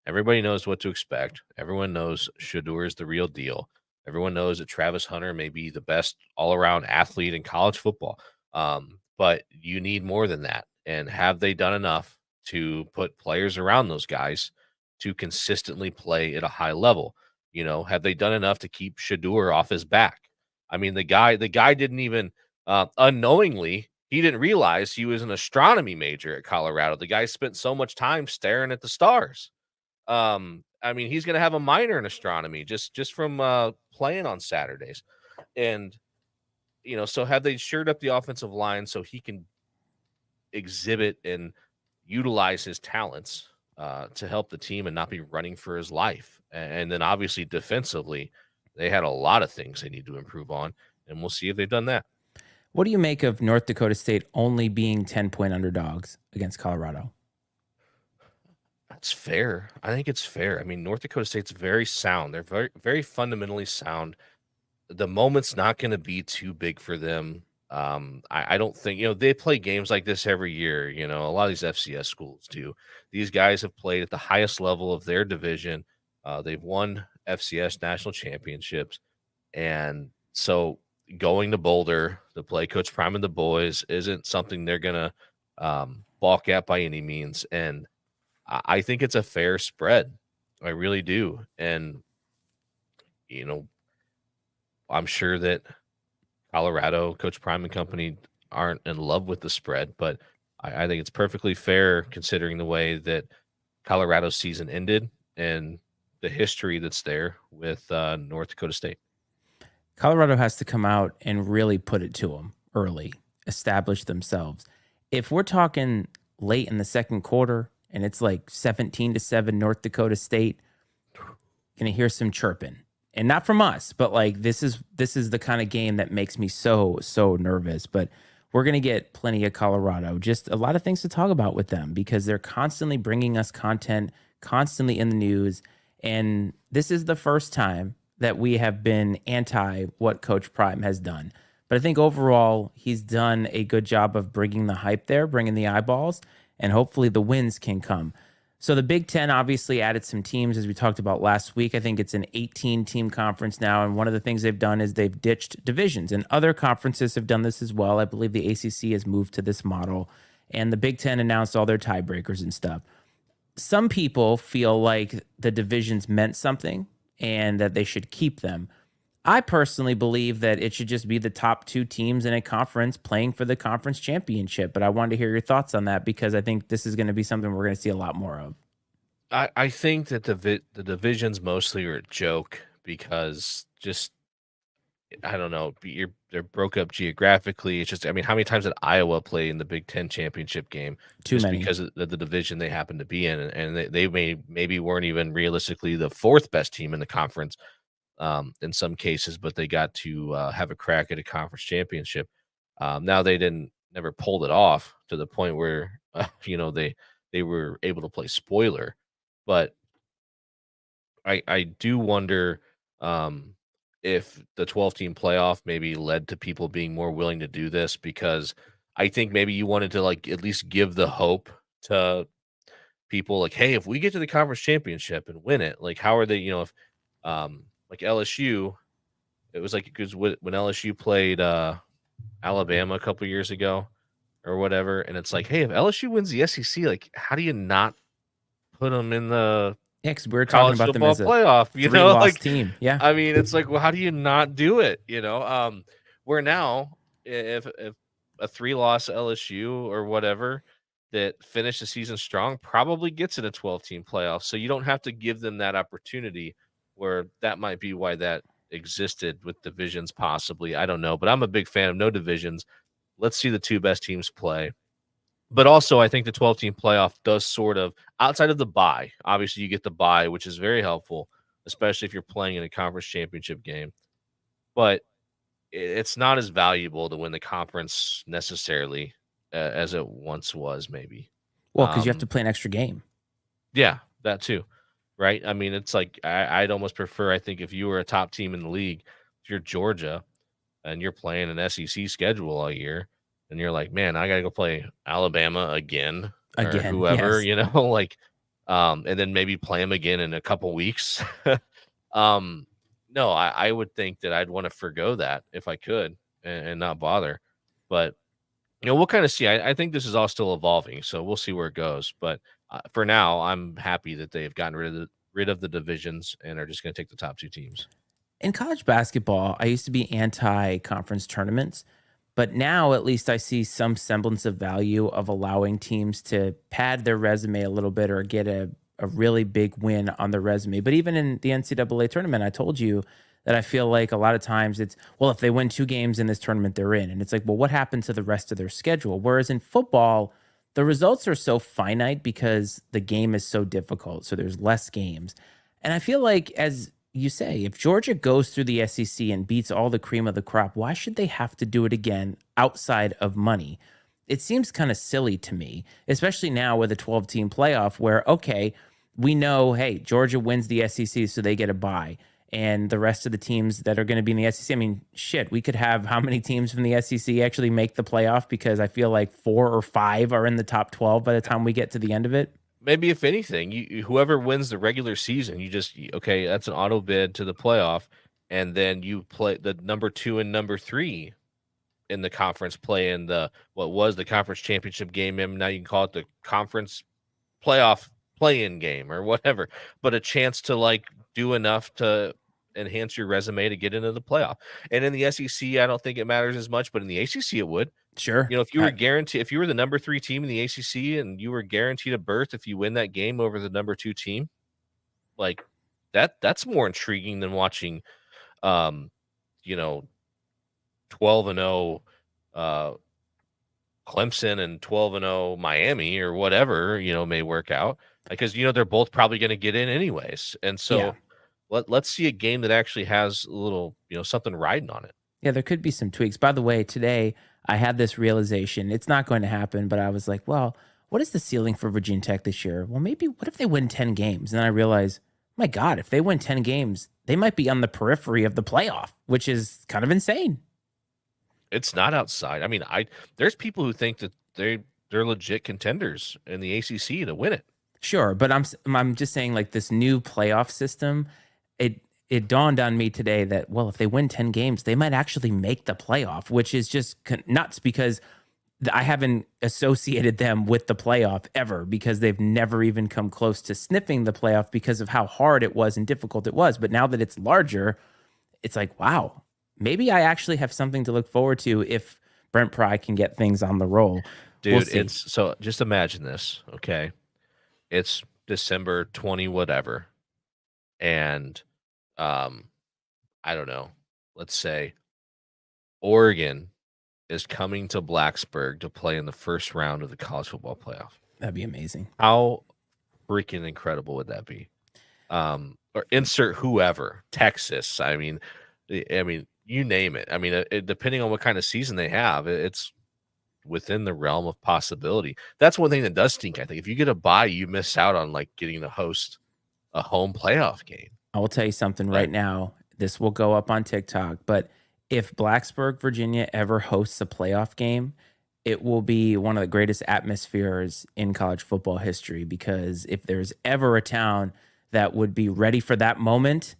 Everybody knows what to expect. Everyone knows Shador is the real deal. Everyone knows that Travis Hunter may be the best all-around athlete in college football. But you need more than that. And have they done enough to put players around those guys to consistently play at a high level? Have they done enough to keep Shador off his back? I mean, the guy didn't even unknowingly, he didn't realize he was an astronomy major at Colorado. The guy spent so much time staring at the stars. I mean, he's going to have a minor in astronomy just from playing on Saturdays. And so have they shored up the offensive line so he can exhibit and utilize his talents to help the team and not be running for his life? And then obviously defensively, they had a lot of things they need to improve on, and we'll see if they've done that. What do you make of North Dakota State only being 10-point underdogs against Colorado? That's fair. I think it's fair. I mean, North Dakota State's very sound. They're very, very fundamentally sound. The moment's not going to be too big for them. I don't think, they play games like this every year. A lot of these FCS schools do. These guys have played at the highest level of their division. They've won FCS national championships. And so going to Boulder to play Coach Prime and the boys isn't something they're going to balk at by any means. And I think it's a fair spread. I really do. And, I'm sure that Colorado, Coach Prime and company aren't in love with the spread, but I think it's perfectly fair considering the way that Colorado's season ended and the history that's there with North Dakota State. Colorado has to come out and really put it to them early, establish themselves. If we're talking late in the second quarter and it's like 17-7 North Dakota State, gonna hear some chirping. And not from us, but like this is the kind of game that makes me so nervous. But we're gonna get plenty of Colorado. Just a lot of things to talk about with them because they're constantly bringing us content, constantly in the news. And this is the first time that we have been anti what Coach Prime has done. But I think overall, he's done a good job of bringing the hype there, bringing the eyeballs, and hopefully the wins can come. So the Big Ten obviously added some teams, as we talked about last week. I think it's an 18-team conference now, and one of the things they've done is they've ditched divisions, and other conferences have done this as well. I believe the ACC has moved to this model, and the Big Ten announced all their tiebreakers and stuff. Some people feel like the divisions meant something and that they should keep them. I personally believe that it should just be the top two teams in a conference playing for the conference championship. But I wanted to hear your thoughts on that because I think this is going to be something we're going to see a lot more of. I think that the divisions mostly are a joke because just I don't know, they're broke up geographically. It's just I mean, how many times did Iowa play in the Big Ten championship game Too just many. because of the division they happen to be in, and they maybe weren't even realistically the fourth best team in the conference in some cases, but they got to have a crack at a conference championship. Now they didn't never pulled it off to the point where they were able to play spoiler, but I do wonder um, if the 12-team playoff maybe led to people being more willing to do this because I think maybe you wanted to like at least give the hope to people like, hey, if we get to the conference championship and win it, like how are they, if like LSU, it was like because when LSU played Alabama a couple years ago or whatever, and it's like, hey, if LSU wins the SEC, like how do you not put them in the Yeah, because we were talking college about them football as a playoff, three-loss like, team. Yeah. I mean, it's like, well, how do you not do it? Where now, if a 3-loss LSU or whatever that finished the season strong probably gets in a 12-team playoff, so you don't have to give them that opportunity. Where that might be why that existed with divisions, possibly. I don't know, but I'm a big fan of no divisions. Let's see the two best teams play. But also, I think the 12-team playoff does sort of outside of the bye. Obviously, you get the bye, which is very helpful, especially if you're playing in a conference championship game. But it's not as valuable to win the conference necessarily as it once was, maybe. Well, because you have to Um, play an extra game. yeah, that too, right? I mean, it's like I'd almost prefer. I think if you were a top team in the league, if you're Georgia, and you're playing an SEC schedule all year, and you're like, man, I gotta go play Alabama again or Again, whoever, yes. like, and then maybe play them again in a couple weeks. um, no, I would think that I'd want to forgo that if I could and not bother. But we'll kind of see. I think this is all still evolving, so we'll see where it goes. But for now, I'm happy that they've gotten rid of the divisions and are just going to take the top two teams. In college basketball, I used to be anti conference tournaments, but now at least I see some semblance of value of allowing teams to pad their resume a little bit or get a really big win on their resume. But even in the NCAA tournament, I told you that I feel like a lot of times it's, well, if they win two games in this tournament, they're in. And it's like, well, what happened to the rest of their schedule? Whereas in football, the results are so finite because the game is so difficult. So there's less games. And I feel like, as you say, if Georgia goes through the SEC and beats all the cream of the crop, why should they have to do it again outside of money? It seems kind of silly to me, especially now with a 12-team playoff where, okay, we know, hey, Georgia wins the SEC, so they get a bye. And the rest of the teams that are going to be in the SEC, I mean, shit, we could have how many teams from the SEC actually make the playoff because I feel like 4 or 5 are in the top 12 by the time we get to the end of it. Maybe if anything, whoever wins the regular season, okay, that's an auto bid to the playoff, and then you play the number 2 and number 3 in the conference play in the what was the conference championship game, and now you can call it the conference playoff play-in game or whatever, but a chance to like do enough to enhance your resume to get into the playoff. And in the SEC, I don't think it matters as much, but in the ACC, it would. Sure. If you were guaranteed, if you were the number 3 team in the ACC and you were guaranteed a berth if you win that game over the number 2 team, like that's more intriguing than watching, um, you know, 12-0 Clemson and 12-0 Miami or whatever, may work out because they're both probably going to get in anyways. And Yeah. so let's see a game that actually has a little, something riding on it. Yeah, there could be some tweaks. By the way, today I had this realization. It's not going to happen, but I was like, well, what is the ceiling for Virginia Tech this year? Well, maybe what if they win 10 games? And then I realized, my God, if they win 10 games, they might be on the periphery of the playoff, which is kind of insane. It's not outside. I mean, there's people who think that they're legit contenders in the ACC to win it. Sure, but I'm just saying like this new playoff system, it it dawned on me today that well, if they win 10 games, they might actually make the playoff, which is just nuts because I haven't associated them with the playoff ever because they've never even come close to sniffing the playoff because of how hard it was and difficult it was. But now that it's larger, it's like, wow, maybe I actually have something to look forward to if Brent Pry can get things on the roll. We'll Dude, see. it's so just imagine this, okay? It's December 20 whatever, and um I don't know. Let's say Oregon is coming to Blacksburg to play in the first round of the college football playoff. That'd be amazing. How freaking incredible would that be? Or insert whoever, Texas. I mean, you name it. I mean, depending on what kind of season they have, it's within the realm of possibility. That's one thing that does stink. I think if you get a bye, you miss out on like getting to host a home playoff game. I will tell you something But right now. This will go up on TikTok, but if Blacksburg, Virginia ever hosts a playoff game, it will be one of the greatest atmospheres in college football history because if there's ever a town that would be ready for that moment,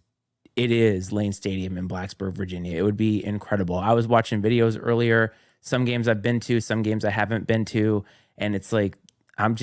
it is Lane Stadium in Blacksburg, Virginia. It would be incredible. I was watching videos earlier, some games I've been to, some games I haven't been to, and it's like I'm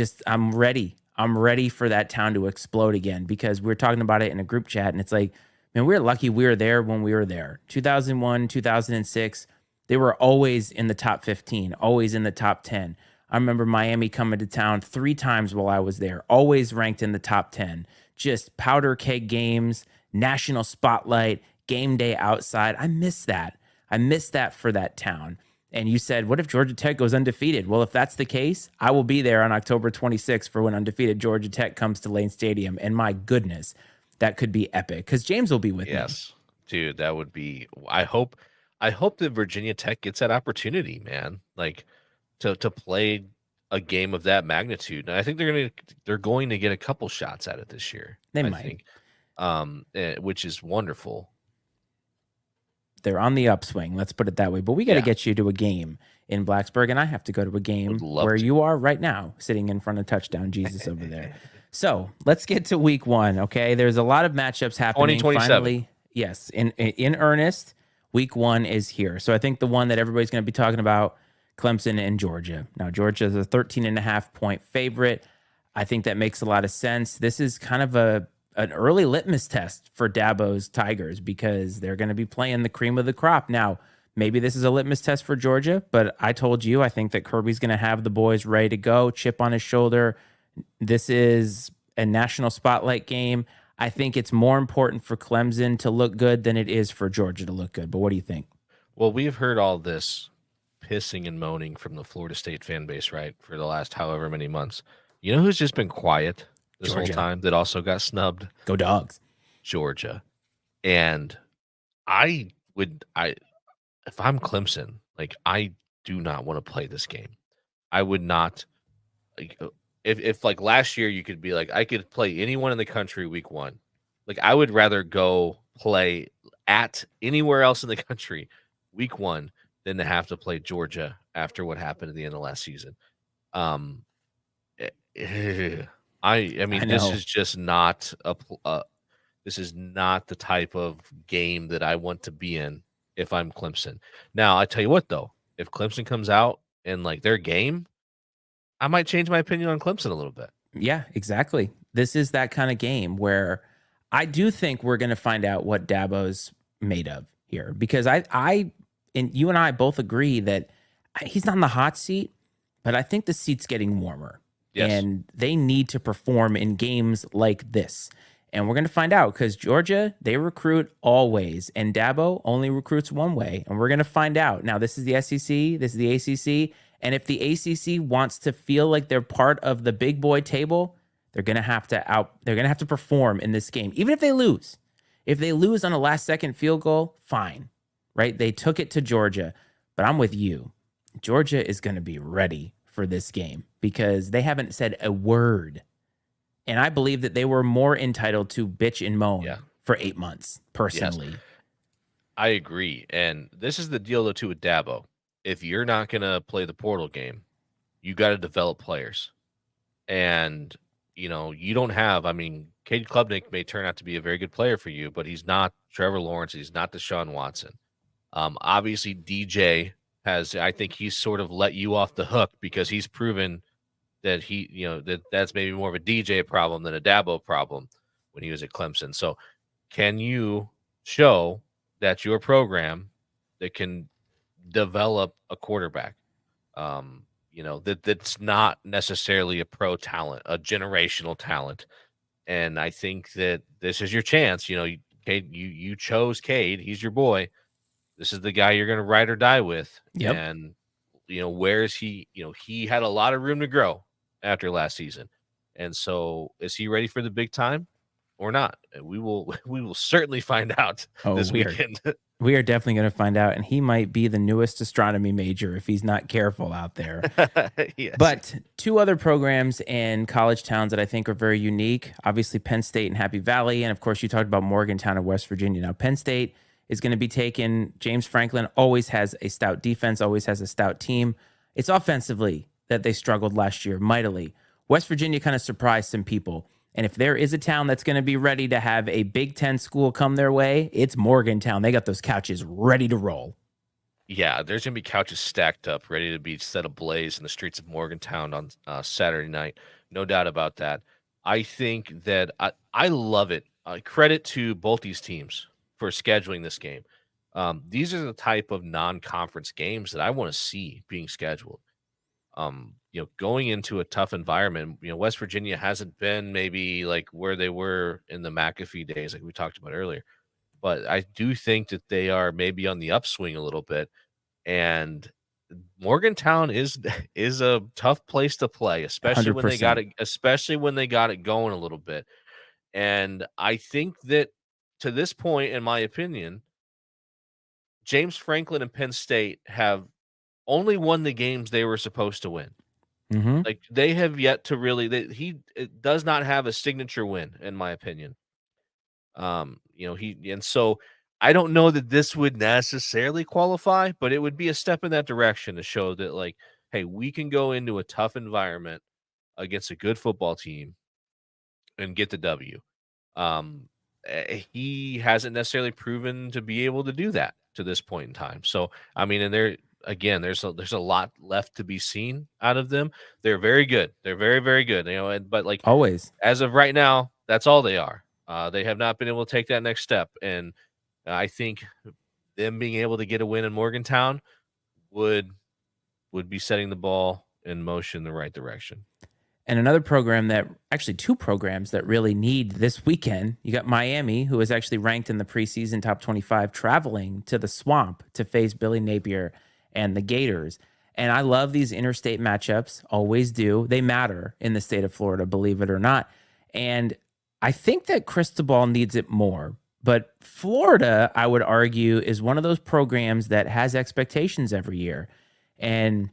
ready. I'm ready for that town to explode again because we're talking about it in a group chat and it's like, man, we're lucky we were there when we were there. 2001, 2006, they were always in the top 15, always in the top 10. I remember Miami coming to town 3 times while I was there, always ranked in the top 10. Just powder keg games, national spotlight, game day outside. I miss that. I miss that for that town. And you said, what if Georgia Tech goes undefeated? Well, if that's the case, I will be there on October 26th for when undefeated Georgia Tech comes to Lane Stadium. And my goodness, that could be epic because James will be with me. yes, dude, that would be. I hope that Virginia Tech gets that opportunity, man. Like to play a game of that magnitude. And I think they're going to get a couple shots at it this year. They I might. think, which is wonderful. They're on the upswing. Let's put it that way. But we got to Yeah, get you to a game in Blacksburg, and I have to go to a would game love where to. you are right now, sitting in front of touchdown Jesus over there. So let's get to week one. Okay, there's a lot of matchups happening. 2027. Finally, yes, in earnest, week one is here. So I think the one that everybody's going to be talking about, Clemson and Georgia. Now Georgia is a 13.5 point favorite. I think that makes a lot of sense. This is kind of an early litmus test for Dabo's Tigers because they're going to be playing the cream of the crop. Now, maybe this is a litmus test for Georgia, but I told you I think that Kirby's going to have the boys ready to go, chip on his shoulder. This is a national spotlight game. I think it's more important for Clemson to look good than it is for Georgia to look good. But what do you think? Well, we've heard all this pissing and moaning from the Florida State fan base, right, for the last however many months. You know who's just been quiet this whole Georgia. time that also got snubbed? Go Dogs. Georgia. And I if I'm Clemson, like I do not want to play this game. I would not like if like last year you could be like I could play anyone in the country week 1. Like I would rather go play at anywhere else in the country week 1 than to have to play Georgia after what happened at the end of last season. Um I I mean this know. is just not this is not the type of game that I want to be in if I'm Clemson. Now, I tell you what though, if Clemson comes out and like their game, I might change my opinion on Clemson a little bit. Yeah, exactly. This is that kind of game where I do think we're going to find out what Dabo's made of here because and you and I both agree that he's not in the hot seat, but I think the seat's getting warmer Yes. and they need to perform in games like this. And we're going to find out because Georgia, they recruit always, and Dabo only recruits one way. And we're going to find out. Now, this is the SEC, this is the ACC. And if the ACC wants to feel like they're part of the big boy table, they're going to have to perform in this game, even if they lose. If they lose on a last second field goal, fine, right? They took it to Georgia, but I'm with you. Georgia is going to be ready for this game because they haven't said a word. And I believe that they were more entitled to bitch and moan Yeah. for 8 months, Yes. personally. I agree. And this is the deal though too with Dabo. If you're not gonna play the portal game, you got to develop players. And you don't have. I mean, Cade Klubnik may turn out to be a very good player for you, but he's not Trevor Lawrence. He's not Deshaun Watson. Obviously, DJ has. I think he's sort of let you off the hook because he's proven that that's maybe more of a DJ problem than a Dabo problem when he was at Clemson. So, can you show that your program that can develop a quarterback? That's not necessarily a pro talent, a generational talent. And I think that this is your chance. Cade, you chose Cade. He's your boy. This is the guy you're going to ride or die with. Yep. And where is he? He had a lot of room to grow after last season. And so, is he ready for the big time or not? And we will we will certainly find out Oh, this weird. weekend. We are definitely going to find out, and he might be the newest astronomy major if he's not careful out there. Yes. But two other programs in college towns that I think are very unique, obviously Penn State and Happy Valley, and of course you talked about Morgantown of West Virginia. Now Penn State is going to be taking James Franklin, always has a stout defense, always has a stout team. It's offensively that they struggled last year mightily. West Virginia kind of surprised some people. And if there is a town that's going to be ready to have a Big Ten school come their way, it's Morgantown. They got those couches ready to roll. Yeah, there's gonna be couches stacked up, ready to be set ablaze in the streets of Morgantown on Saturday night. No doubt about that. I think that I love it. Credit to both these teams for scheduling this game. These are the type of non-conference games that I want to see being scheduled. Going into a tough environment, West Virginia hasn't been maybe like where they were in the McAfee days, like we talked about earlier. But I do think that they are maybe on the upswing a little bit, and Morgantown is is a tough place to play, especially when they got 100%. it, especially when they got it going a little bit. And I think that to this point, in my opinion, James Franklin and Penn State have only won the games they were supposed to win. Mm-hmm. Like they have yet to really. He it does not have a signature win, in my opinion. He and so I don't know that this would necessarily qualify, but it would be a step in that direction to show that, like, hey, we can go into a tough environment against a good football team and get the W. He hasn't necessarily proven to be able to do that to this point in time. So, I mean, and there again, there's a lot left to be seen out of them. They're very good. They're very, very good. But like Always. as of right now, that's all they are. They have not been able to take that next step, and I think them being able to get a win in Morgantown would be setting the ball in motion the right direction. And another program that actually two programs that really need this weekend. You got Miami, who is actually ranked in the preseason top 25, traveling to the swamp to face Billy Napier and the Gators. And I love these interstate matchups, always do. They matter in the state of Florida, believe it or not. And I think that Cristobal needs it more. But Florida, I would argue, is one of those programs that has expectations every year. And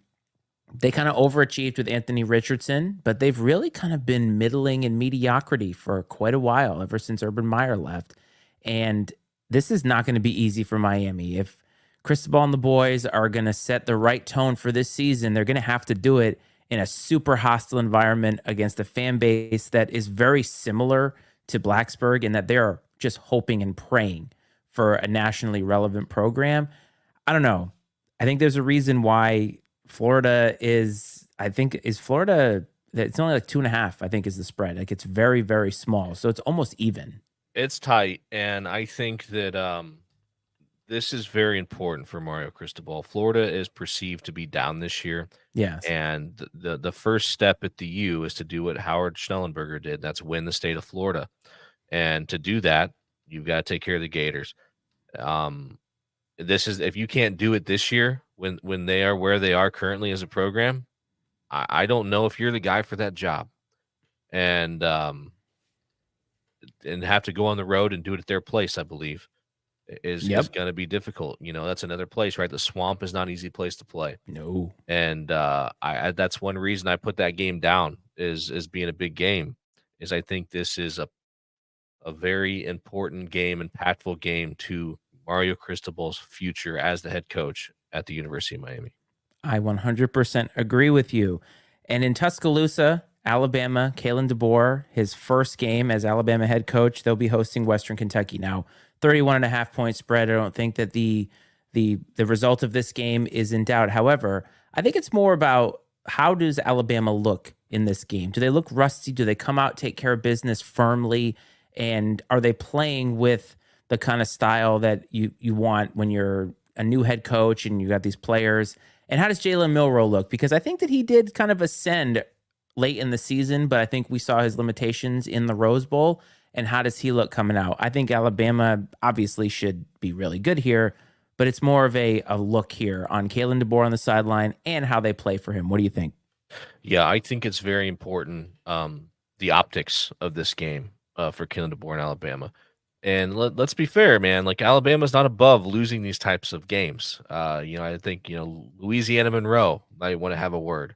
they kind of overachieved with Anthony Richardson, but they've really kind of been middling in mediocrity for quite a while, ever since Urban Meyer left. And this is not going to be easy for Miami. If Cristobal and the boys are going to set the right tone for this season, they're going to have to do it in a super hostile environment against a fan base that is very similar to Blacksburg, and that they're just hoping and praying for a nationally relevant program. I don't know. I think there's a reason why Florida is, I think, is Florida, it's only like 2.5, I think, is the spread. Like it's very, very small. So it's almost even. It's tight, and I think that this is very important for Mario Cristobal. Florida is perceived to be down this year, Yes. and the first step at the U is to do what Howard Schnellenberger did. That's win the state of Florida, and to do that, you've got to take care of the Gators. Um, this is if you can't do it this year when they are where they are currently as a program, I don't know if you're the guy for that job, and have to go on the road and do it at their place. I believe is Yep. going to be difficult. That's another place, right? The Swamp is not an easy place to play, No. and I that's one reason I put that game down is being a big game. Is I think this is a very important game, impactful game to Mario Cristobal's future as the head coach at the University of Miami. I 100% agree with you. And in Tuscaloosa, Alabama, Kalen DeBoer, his first game as Alabama head coach, they'll be hosting Western Kentucky. Now, 31.5 point spread. I don't think that the result of this game is in doubt. However, I think it's more about how does Alabama look in this game? Do they look rusty? Do they come out, take care of business firmly? And are they playing with the kind of style that you want when you're a new head coach and you got these players? And how does Jalen Milroe look? Because I think that he did kind of ascend late in the season, but I think we saw his limitations in the Rose Bowl. And how does he look coming out? I think Alabama obviously should be really good here, but it's more of a look here on Kalen DeBoer on the sideline and how they play for him. What do you think? Yeah, I think it's very important, the optics of this game, for Kalen DeBoer in Alabama. And let's be fair, man. Like Alabama's not above losing these types of games. I think Louisiana Monroe might want to have a word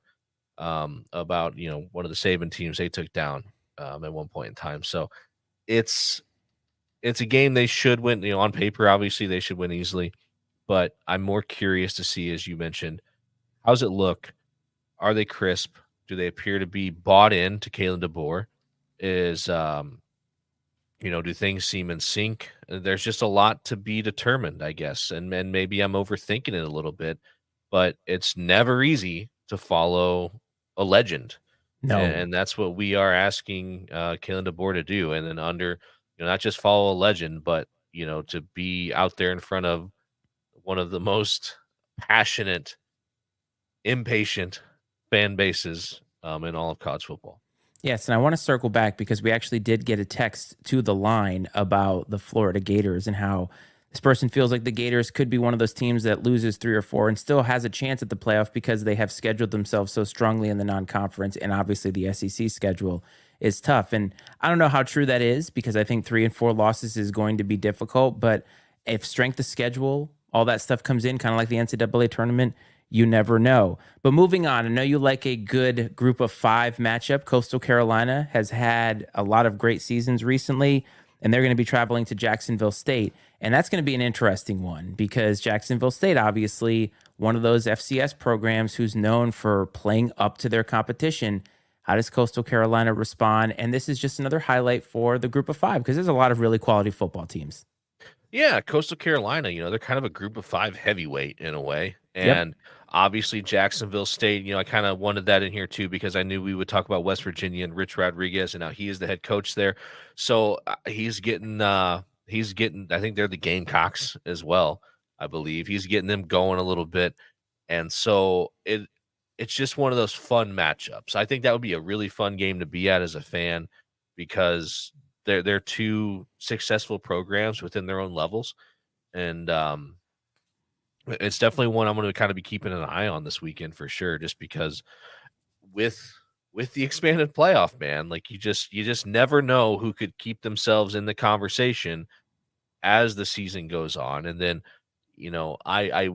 about one of the Saban teams they took down at one point in time. So it's it's a game they should win. On paper, obviously they should win easily, but I'm more curious to see, as you mentioned, how's it look? Are they crisp? Do they appear to be bought in to Kalen DeBoer? Is do things seem in sync? There's just a lot to be determined, I guess, and maybe I'm overthinking it a little bit, but it's never easy to follow a legend, No. and that's what we are asking Kalen DeBoer to do, and then not just follow a legend, but to be out there in front of one of the most passionate, impatient fan bases in all of college football. Yes, and I want to circle back because we actually did get a text to the line about the Florida Gators and how this person feels like the Gators could be one of those teams that loses 3 or 4 and still has a chance at the playoff because they have scheduled themselves so strongly in the non-conference, and obviously the SEC schedule is tough. And I don't know how true that is because I think 3 and 4 losses is going to be difficult, but if strength of schedule, all that stuff comes in, kind of like the NCAA tournament, you never know. But moving on, I know you like a good group of five matchup. Coastal Carolina has had a lot of great seasons recently, and they're going to be traveling to Jacksonville State. And that's going to be an interesting one because Jacksonville State, obviously, one of those FCS programs who's known for playing up to their competition. How does Coastal Carolina respond? And this is just another highlight for the group of five because there's a lot of really quality football teams. Yeah, Coastal Carolina, they're kind of a group of five heavyweight in a way. Yep. And obviously Jacksonville State, I kind of wanted that in here too because I knew we would talk about West Virginia and Rich Rodriguez, and now he is the head coach there. So he's getting I think they're the Gamecocks as well, I believe. He's getting them going a little bit. And so it's just one of those fun matchups. I think that would be a really fun game to be at as a fan because they're two successful programs within their own levels, and it's definitely one I'm going to kind of be keeping an eye on this weekend for sure. Just because with the expanded playoff, man, like you just never know who could keep themselves in the conversation as the season goes on. And then I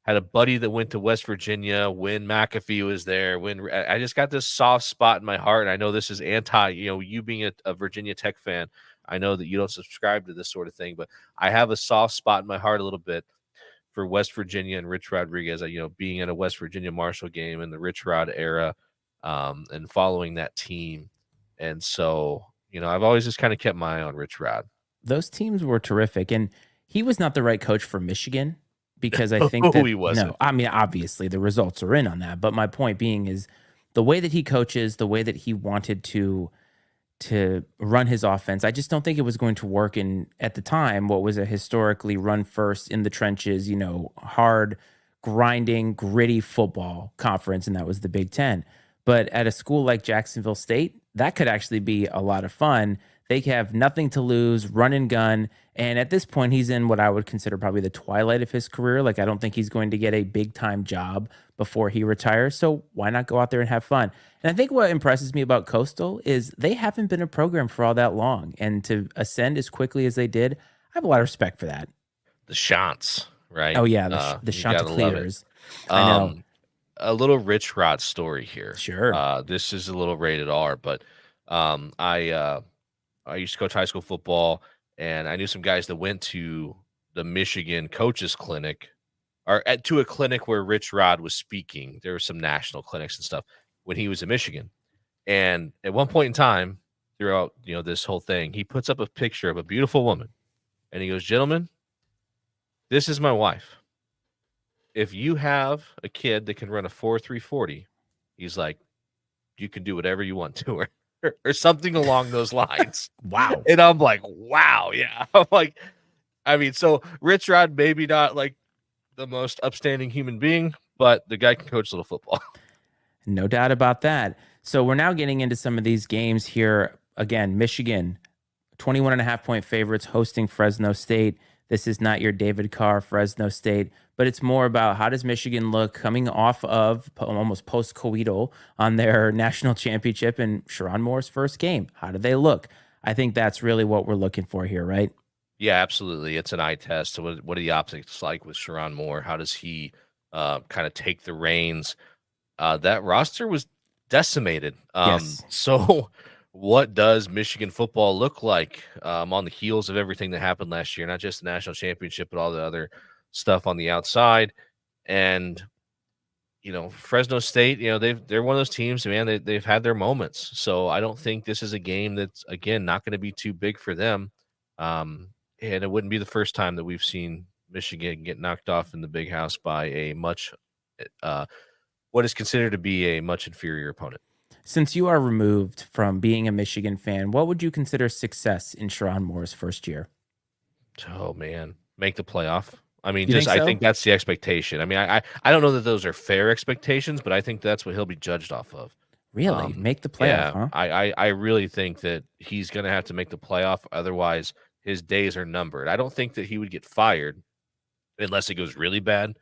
had a buddy that went to West Virginia when McAfee was there. When I just got this soft spot in my heart, and I know this is anti. You being a Virginia Tech fan, I know that you don't subscribe to this sort of thing, but I have a soft spot in my heart a little bit for West Virginia and Rich Rodriguez. Being at a West Virginia Marshall game in the Rich Rod era, and following that team, and so I've always just kind of kept my eye on Rich Rod. Those teams were terrific. And he was not the right coach for Michigan because I think Oh, that, he no, wasn't. I mean, obviously the results are in on that. But my point being is the way that he coaches, the way that he wanted to run his offense. I just don't think it was going to work in at the time what was a historically run first in the trenches, hard grinding, gritty football conference, and that was the Big Ten. But at a school like Jacksonville State, that could actually be a lot of fun. They have nothing to lose, run and gun. And at this point, he's in what I would consider probably the twilight of his career. Like, I don't think he's going to get a big time job before he retires. So why not go out there and have fun? And I think what impresses me about Coastal is they haven't been a program for all that long. And to ascend as quickly as they did, I have a lot of respect for that. The shots, right? Oh, yeah. The You gotta love it. Chanticleers. I know. Um, a little Rich Rod story here. Sure. This is a little rated R, but I used to coach high school football, and I knew some guys that went to the Michigan coaches clinic to a clinic where Rich Rod was speaking. There were some national clinics and stuff when he was in Michigan. And at one point in time, throughout this whole thing, he puts up a picture of a beautiful woman, and he goes, "Gentlemen, this is my wife. If you have a kid that can run a 4.340, he's like, you can do whatever you want to her." Or something along those lines. Wow. And I'm like, wow, yeah. I'm like, I mean, so Rich Rod, maybe not like the most upstanding human being, but the guy can coach little football. No doubt about that. So we're now getting into some of these games here. Again, Michigan, 21 and a half point favorites hosting Fresno State. This is not your David Carr, Fresno State, but it's more about how does Michigan look coming off of almost post-coital on their national championship and Sharon Moore's first game. How do they look? I think that's really what we're looking for here, right? Yeah, absolutely. It's an eye test. So what are the optics like with Sharon Moore? How does he kind of take the reins? That roster was decimated. Yes. So what does Michigan football look like on the heels of everything that happened last year? Not just the national championship, but all the other stuff on the outside. And Fresno State, they're one of those teams, man. They've had their moments. So I don't think this is a game that's again not going to be too big for them. And it wouldn't be the first time that we've seen Michigan get knocked off in the big house by a much what is considered to be a much inferior opponent. Since you are removed from being a Michigan fan, what would you consider success in Sharon Moore's first year? Oh man, make the playoff. I mean, You think I so? think that's the expectation. I mean, I don't know that those are fair expectations, but I think that's what he'll be judged off of. Really? Make the playoff, Yeah, huh? I really think that he's going to have to make the playoff. Otherwise, his days are numbered. I don't think that he would get fired unless it goes really bad.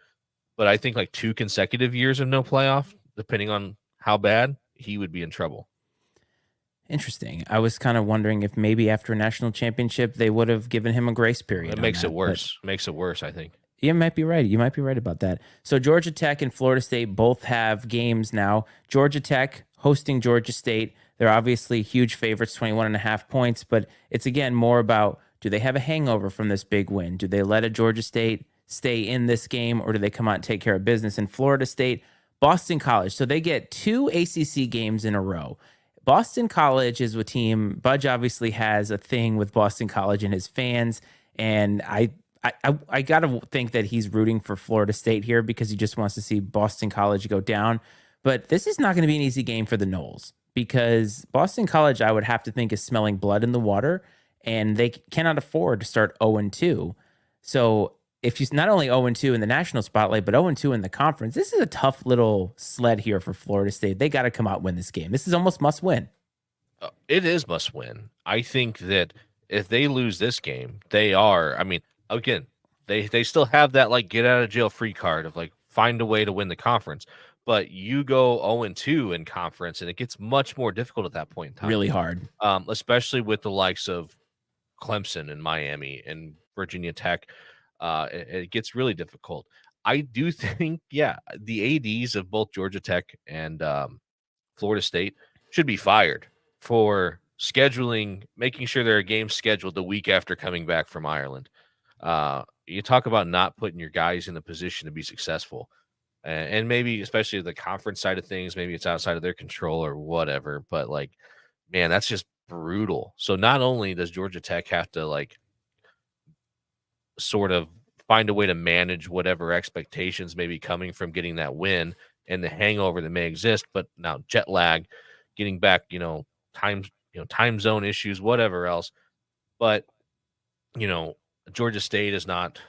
But I think like 2 consecutive years of no playoff, depending on how bad, he would be in trouble. Interesting. I was kind of wondering if maybe after a national championship they would have given him a grace period It on makes it that. But worse. Makes it worse, I think. you might be right. You might be right about that. So Georgia Tech and Florida State both have games now. Georgia Tech hosting Georgia State. They're obviously huge favorites, 21 and a half points, but it's again more about do they have a hangover from this big win? Do they let a Georgia State stay in this game or do they come out and take care of business? In Florida State, Boston College. So they get 2 ACC games in a row. Boston College is a team. Budge obviously has a thing with Boston College and his fans, and I gotta think that he's rooting for Florida State here because he just wants to see Boston College go down. But this is not going to be an easy game for the Noles because Boston College, I would have to think, is smelling blood in the water, and they cannot afford to start 0-2. So if he's not only 0-2 in the national spotlight, but 0-2 in the conference, this is a tough little sled here for Florida State. They got to come out and win this game. This is almost must win. It is must win. I think that if they lose this game, they are. I mean, again, they still have that like get out of jail free card of like find a way to win the conference. But you go 0-2 in conference, and it gets much more difficult at that point in time. Really hard. Especially with the likes of Clemson and Miami and Virginia Tech. It gets really difficult. I do think, yeah, the ADs of both Georgia Tech and Florida State should be fired for scheduling, making sure there are games scheduled the week after coming back from Ireland. You talk about not putting your guys in a position to be successful. And maybe, especially the conference side of things, maybe it's outside of their control or whatever. But, like, man, that's just brutal. So not only does Georgia Tech have to, like, sort of find a way to manage whatever expectations may be coming from getting that win and the hangover that may exist, but now jet lag, getting back, time zone issues, whatever else. But Georgia State is not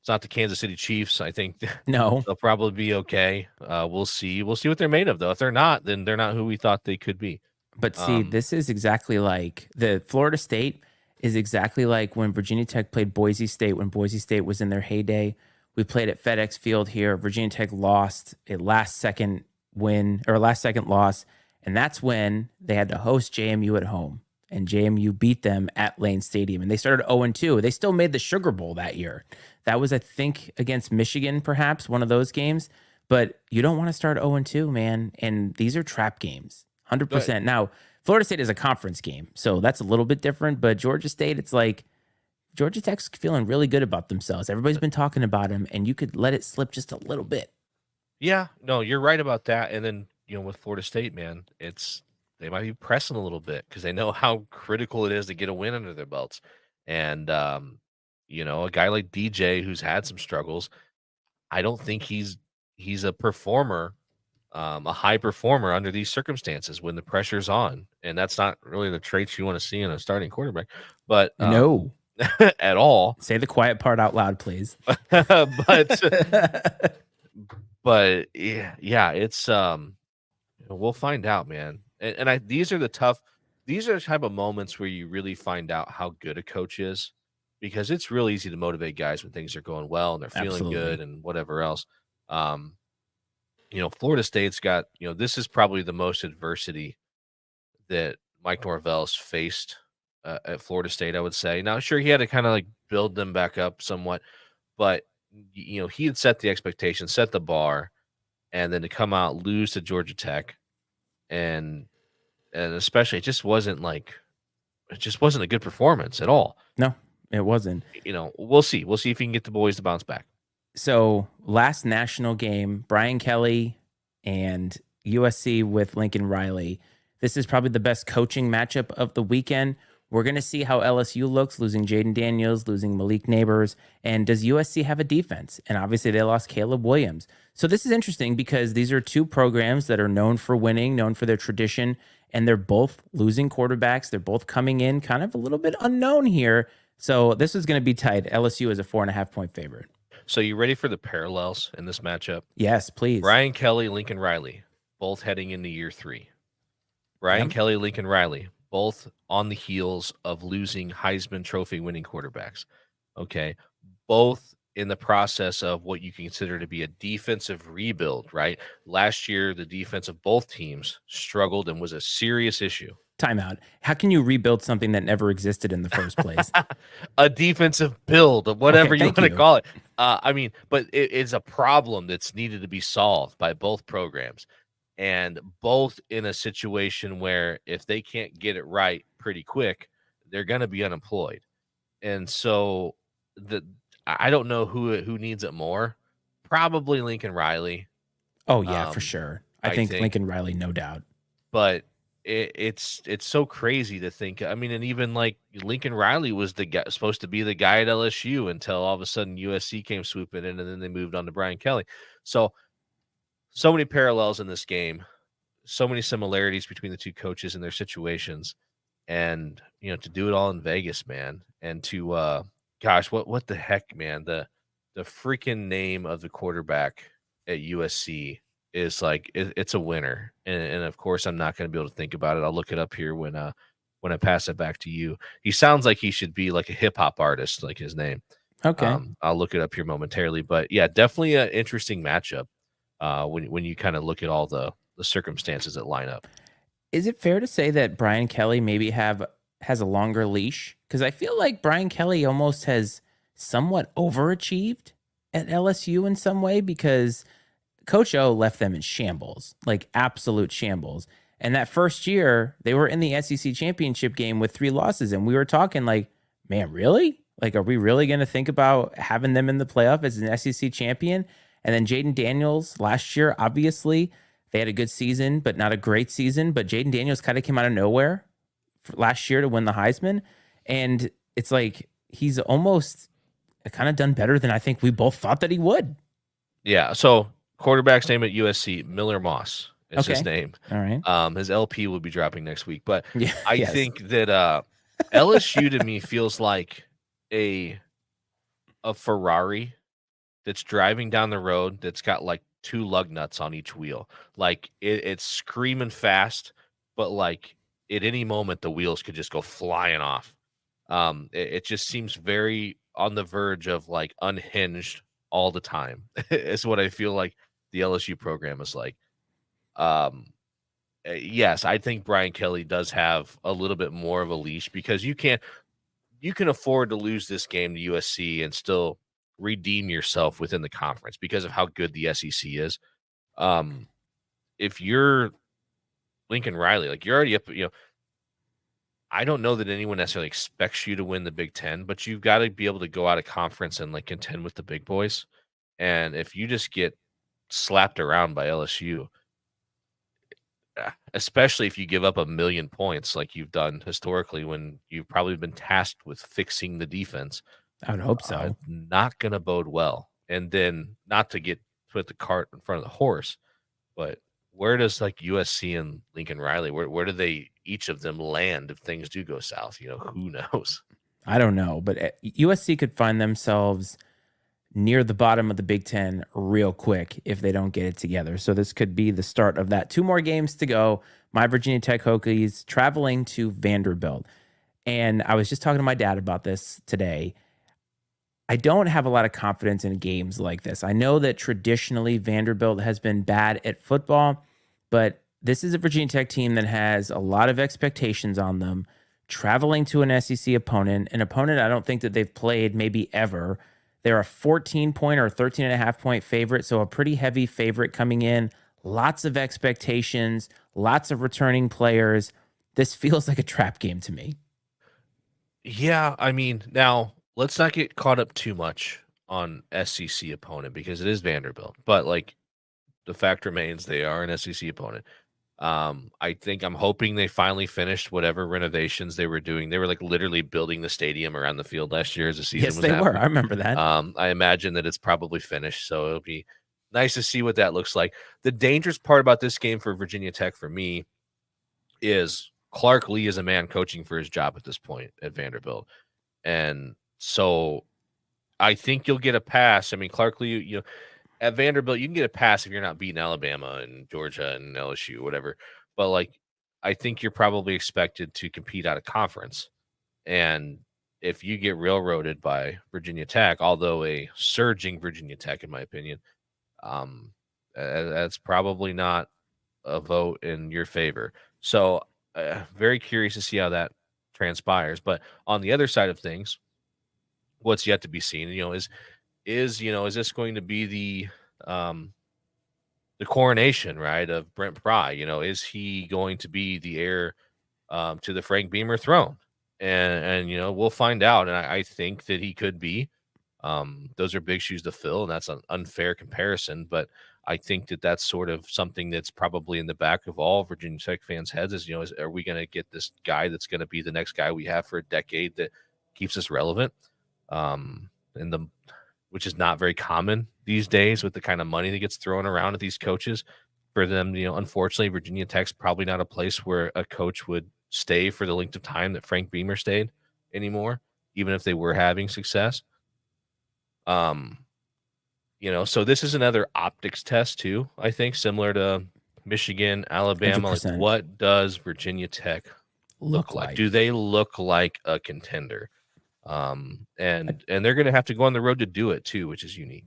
it's not the Kansas City Chiefs. I think No. they'll probably be okay. We'll see what they're made of, though. If they're not, then they're not who we thought they could be. But see, this is exactly like the Florida State is exactly like when Virginia Tech played Boise State when Boise State was in their heyday. We played at FedEx Field here. Virginia Tech lost a last second win or a last second loss. And that's when they had to host JMU at home. And JMU beat them at Lane Stadium. And they started 0-2. They still made the Sugar Bowl that year. That was, I think, against Michigan, perhaps, one of those games. But you don't want to start 0-2, man. And these are trap games. 100%. Now, Florida State is a conference game, so that's a little bit different. But Georgia State, it's like Georgia Tech's feeling really good about themselves. Everybody's been talking about them, and you could let it slip just a little bit. Yeah, no, you're right about that. And then with Florida State, man, they might be pressing a little bit because they know how critical it is to get a win under their belts. And a guy like DJ who's had some struggles, I don't think he's a performer, a high performer under these circumstances when the pressure's on. And that's not really the traits you want to see in a starting quarterback, but No. at all. Say the quiet part out loud, please. but but yeah, it's we'll find out, man. And these are the type of moments where you really find out how good a coach is, because it's real easy to motivate guys when things are going well and they're feeling good Absolutely. and whatever else. Um, Florida State's got, this is probably the most adversity that Mike Norvell's faced at Florida State, I would say. Now, sure, he had to kind of like build them back up somewhat, but he had set the expectation, set the bar, and then to come out lose to Georgia Tech, and especially it just wasn't a good performance at all. No, it wasn't. We'll see. We'll see if he can get the boys to bounce back. So last national game, Brian Kelly and USC with Lincoln Riley. This is probably the best coaching matchup of the weekend. We're going to see how LSU looks, losing Jaden Daniels, losing Malik Neighbors. And does USC have a defense? And obviously they lost Caleb Williams. So this is interesting because these are two programs that are known for winning, known for their tradition, and they're both losing quarterbacks. They're both coming in kind of a little bit unknown here. So this is going to be tight. LSU is a 4.5-point favorite. So you ready for the parallels in this matchup? Yes, please. Brian Kelly, Lincoln Riley, both heading into year 3. Brian Kelly, Lincoln Riley, both on the heels of losing Heisman Trophy winning quarterbacks. Okay. Both in the process of what you consider to be a defensive rebuild, right? Last year, the defense of both teams struggled and was a serious issue. Timeout. How can you rebuild something that never existed in the first place? A defensive build, whatever you want to call it. But it's a problem that's needed to be solved by both programs, and both in a situation where if they can't get it right pretty quick, they're going to be unemployed. And so I don't know who needs it more. Probably Lincoln Riley. Oh yeah, for sure. I think Lincoln Riley, no doubt. But it's so crazy to think. I mean, and even like Lincoln Riley was supposed to be the guy at LSU until all of a sudden USC came swooping in, and then they moved on to Brian Kelly. So many parallels in this game, so many similarities between the two coaches and their situations, and to do it all in Vegas, man, and to gosh, what the heck, man, the freaking name of the quarterback at USC is like it's a winner, and of course I'm not going to be able to think about it. I'll look it up here when I pass it back to you. He sounds like he should be like a hip hop artist, like his name. Okay, I'll look it up here momentarily, but yeah, definitely an interesting matchup when you kind of look at all the circumstances that line up. Is it fair to say that Brian Kelly maybe has a longer leash? Because I feel like Brian Kelly almost has somewhat overachieved at LSU in some way, because Coach O left them in shambles, like absolute shambles. And that first year, they were in the SEC championship game with 3 losses. And we were talking like, man, really? Like, are we really going to think about having them in the playoff as an SEC champion? And then Jaden Daniels last year, obviously, they had a good season, but not a great season. But Jaden Daniels kind of came out of nowhere last year to win the Heisman. And it's like he's almost kind of done better than I think we both thought that he would. Yeah. So quarterback's name at USC, Miller Moss is his name. All right. His LP will be dropping next week. But Yeah, I think that LSU to me feels like a Ferrari that's driving down the road that's got like 2 lug nuts on each wheel. Like it's screaming fast, but like at any moment the wheels could just go flying off. It just seems very on the verge of like unhinged all the time. Is what I feel like the LSU program is like. Yes, I think Brian Kelly does have a little bit more of a leash, because you can afford to lose this game to USC and still redeem yourself within the conference because of how good the SEC is. If you're Lincoln Riley, like you're already up, I don't know that anyone necessarily expects you to win the Big Ten, but you've got to be able to go out of conference and like contend with the big boys. And if you just get slapped around by LSU, especially if you give up 1,000,000 points like you've done historically when you've probably been tasked with fixing the defense, I would hope so. not going to bode well. And then not to get put the cart in front of the horse, but where does like USC and Lincoln Riley, where do they each of them land if things do go south? Who knows? I don't know, but USC could find themselves near the bottom of the Big Ten real quick if they don't get it together. So this could be the start of that. 2 more games to go. My Virginia Tech Hokies traveling to Vanderbilt. And I was just talking to my dad about this today. I don't have a lot of confidence in games like this. I know that traditionally Vanderbilt has been bad at football, but this is a Virginia Tech team that has a lot of expectations on them. Traveling to an SEC opponent, an opponent I don't think that they've played maybe ever. They're a 14-point or 13.5-point favorite, so a pretty heavy favorite coming in. Lots of expectations, lots of returning players. This feels like a trap game to me. Yeah, I mean, now let's not get caught up too much on SEC opponent because it is Vanderbilt. But like the fact remains they are an SEC opponent. I'm hoping they finally finished whatever renovations they were doing. They were like literally building the stadium around the field last year as the season Yes, was they were. I happening. remember that. I imagine that it's probably finished, so it'll be nice to see what that looks like. The dangerous part about this game for Virginia Tech for me is Clark Lee is a man coaching for his job at this point at Vanderbilt. And so I think you'll get a pass. I mean, Clark Lee, at Vanderbilt, you can get a pass if you're not beating Alabama and Georgia and LSU, whatever. But like, I think you're probably expected to compete out of conference. And if you get railroaded by Virginia Tech, although a surging Virginia Tech, in my opinion, um, that's probably not a vote in your favor. So, very curious to see how that transpires. But on the other side of things, what's yet to be seen, is this going to be the coronation, right, of Brent Pry? Is he going to be the heir to the Frank Beamer throne? And we'll find out. And I think that he could be. Those are big shoes to fill, and that's an unfair comparison. But I think that that's sort of something that's probably in the back of all Virginia Tech fans' heads are we going to get this guy that's going to be the next guy we have for a decade that keeps us relevant? And which is not very common these days with the kind of money that gets thrown around at these coaches. For them, unfortunately, Virginia Tech's probably not a place where a coach would stay for the length of time that Frank Beamer stayed anymore, even if they were having success. So this is another optics test too, I think, similar to Michigan, Alabama. Like, 100% what does Virginia Tech look like? Do they look like a contender? And they're going to have to go on the road to do it too, which is unique.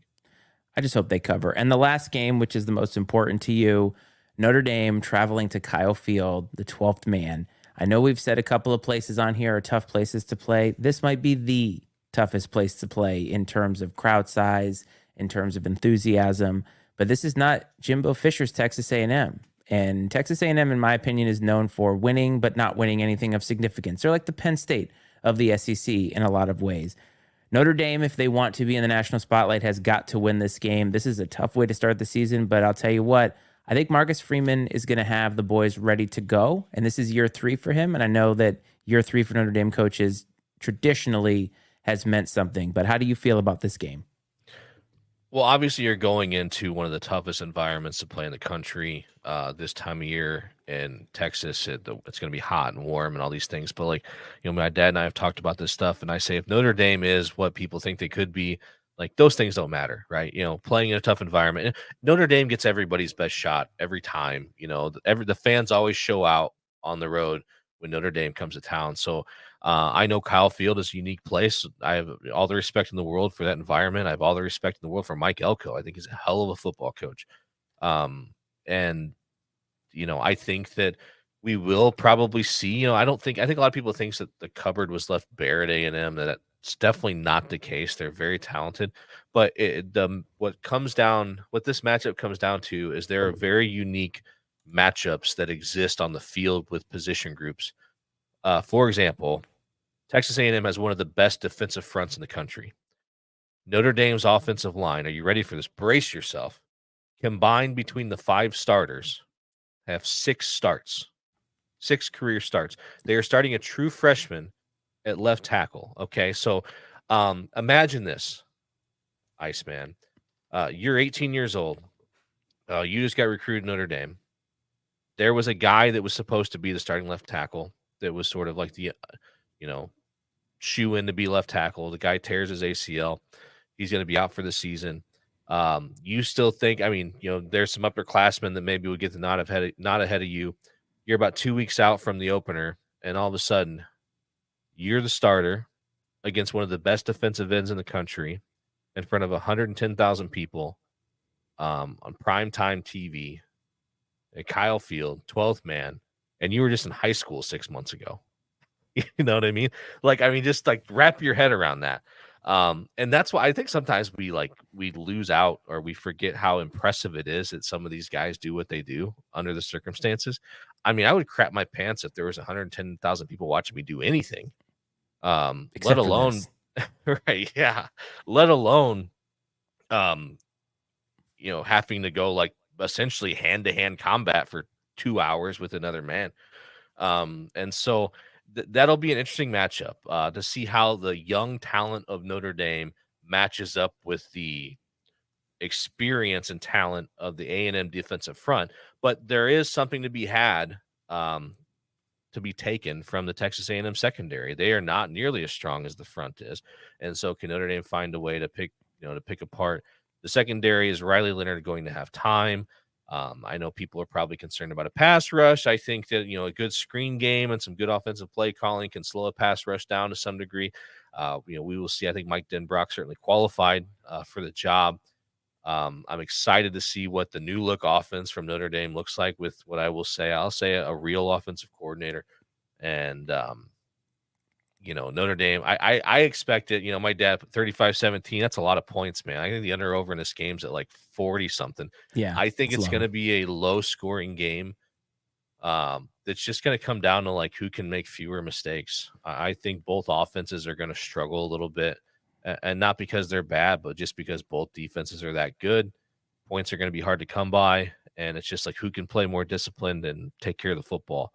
I just hope they cover. And the last game, which is the most important to you, Notre Dame traveling to Kyle Field, the 12th man. I know we've said a couple of places on here are tough places to play. This might be the toughest place to play in terms of crowd size, in terms of enthusiasm. But this is not Jimbo Fisher's Texas A&M. And Texas A&M, in my opinion, is known for winning, but not winning anything of significance. They're like the Penn State of the SEC in a lot of ways. Notre Dame, if they want to be in the national spotlight, has got to win this game. This is a tough way to start the season, but I'll tell you what, I think Marcus Freeman is going to have the boys ready to go, and this is year 3 for him, and I know that year 3 for Notre Dame coaches traditionally has meant something, but how do you feel about this game? Well, obviously, you're going into one of the toughest environments to play in the country this time of year in Texas. It's going to be hot and warm and all these things. But my dad and I have talked about this stuff, and I say if Notre Dame is what people think they could be, like those things don't matter, right? Playing in a tough environment, Notre Dame gets everybody's best shot every time. The fans always show out on the road when Notre Dame comes to town. So I know Kyle Field is a unique place. I have all the respect in the world for that environment. I have all the respect in the world for Mike Elko. I think he's a hell of a football coach. And I think that we will probably see, I think a lot of people think that the cupboard was left bare at A&M. That's definitely not the case. They're very talented, but what this matchup comes down to is there are very unique matchups that exist on the field with position groups. For example, Texas A&M has one of the best defensive fronts in the country. Notre Dame's offensive line, are you ready for this? Brace yourself. Combined between the 5 starters, have 6 starts, 6 career starts. They are starting a true freshman at left tackle. Okay, so imagine this, Iceman. You're 18 years old. You just got recruited Notre Dame. There was a guy that was supposed to be the starting left tackle that was sort of like the, you know, shoe in to be left tackle. The guy tears his ACL. He's going to be out for the season. You still think, I mean, there's some upperclassmen that maybe would get the nod ahead of you. You're about 2 weeks out from the opener, and all of a sudden, you're the starter against one of the best defensive ends in the country in front of 110,000 people on primetime TV at Kyle Field, 12th man, and you were just in high school 6 months ago. You know what I mean? Just like wrap your head around that. And that's why I think sometimes we lose out or we forget how impressive it is that some of these guys do what they do under the circumstances. I mean, I would crap my pants if there was 110,000 people watching me do anything. Let alone, right? Yeah. Let alone, having to go like essentially hand to hand combat for 2 hours with another man. And so that'll be an interesting matchup to see how the young talent of Notre Dame matches up with the experience and talent of the A&M defensive front. But there is something to be had, to be taken from the Texas A&M secondary. They are not nearly as strong as the front is, and so can Notre Dame find a way to pick apart the secondary? Is Riley Leonard going to have time? I know people are probably concerned about a pass rush. I think that a good screen game and some good offensive play calling can slow a pass rush down to some degree. We will see. I think Mike Denbrock certainly qualified for the job. I'm excited to see what the new look offense from Notre Dame looks like with what I'll say a real offensive coordinator. And, Notre Dame, I expect it. My dad put 35-17. That's a lot of points, man. I think the under over in this game's at like 40 something. Yeah. I think it's going to be a low scoring game. That's just going to come down to like who can make fewer mistakes. I think both offenses are going to struggle a little bit. And not because they're bad, but just because both defenses are that good. Points are going to be hard to come by, and it's just like who can play more disciplined and take care of the football.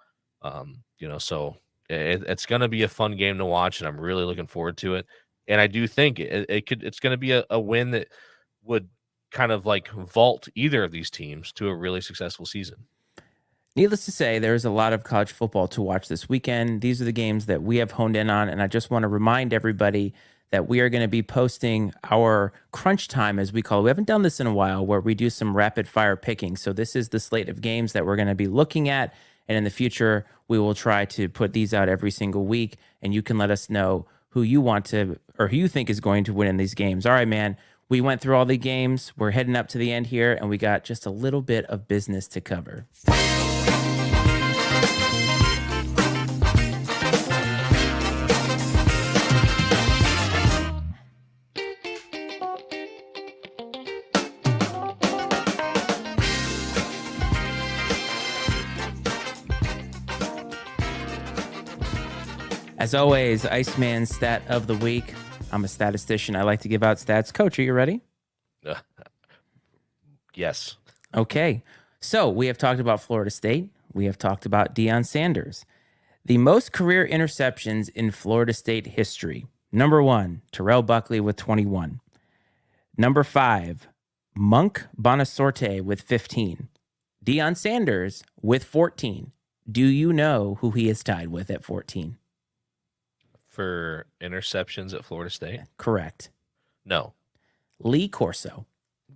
So it's going to be a fun game to watch, and I'm really looking forward to it. And I do think it's going to be a win that would kind of like vault either of these teams to a really successful season. Needless to say, there's a lot of college football to watch this weekend. These are the games that we have honed in on, and I just want to remind everybody that we are going to be posting our crunch time, as we call it. We haven't done this in a while, where we do some rapid fire picking. So this is the slate of games that we're going to be looking at. And in the future, we will try to put these out every single week. And you can let us know who you want to, or who you think is going to win in these games. All right, man. We went through all the games. We're heading up to the end here, and we got just a little bit of business to cover. As always, Iceman's stat of the week. I'm a statistician. I like to give out stats. Coach, are you ready? Yes. Okay. So we have talked about Florida State. We have talked about Deion Sanders. The most career interceptions in Florida State history. Number 1, Terrell Buckley with 21. Number 5, Monk Bonasorte with 15. Deion Sanders with 14. Do you know who he is tied with at 14? For interceptions at Florida State? Correct. No. Lee Corso.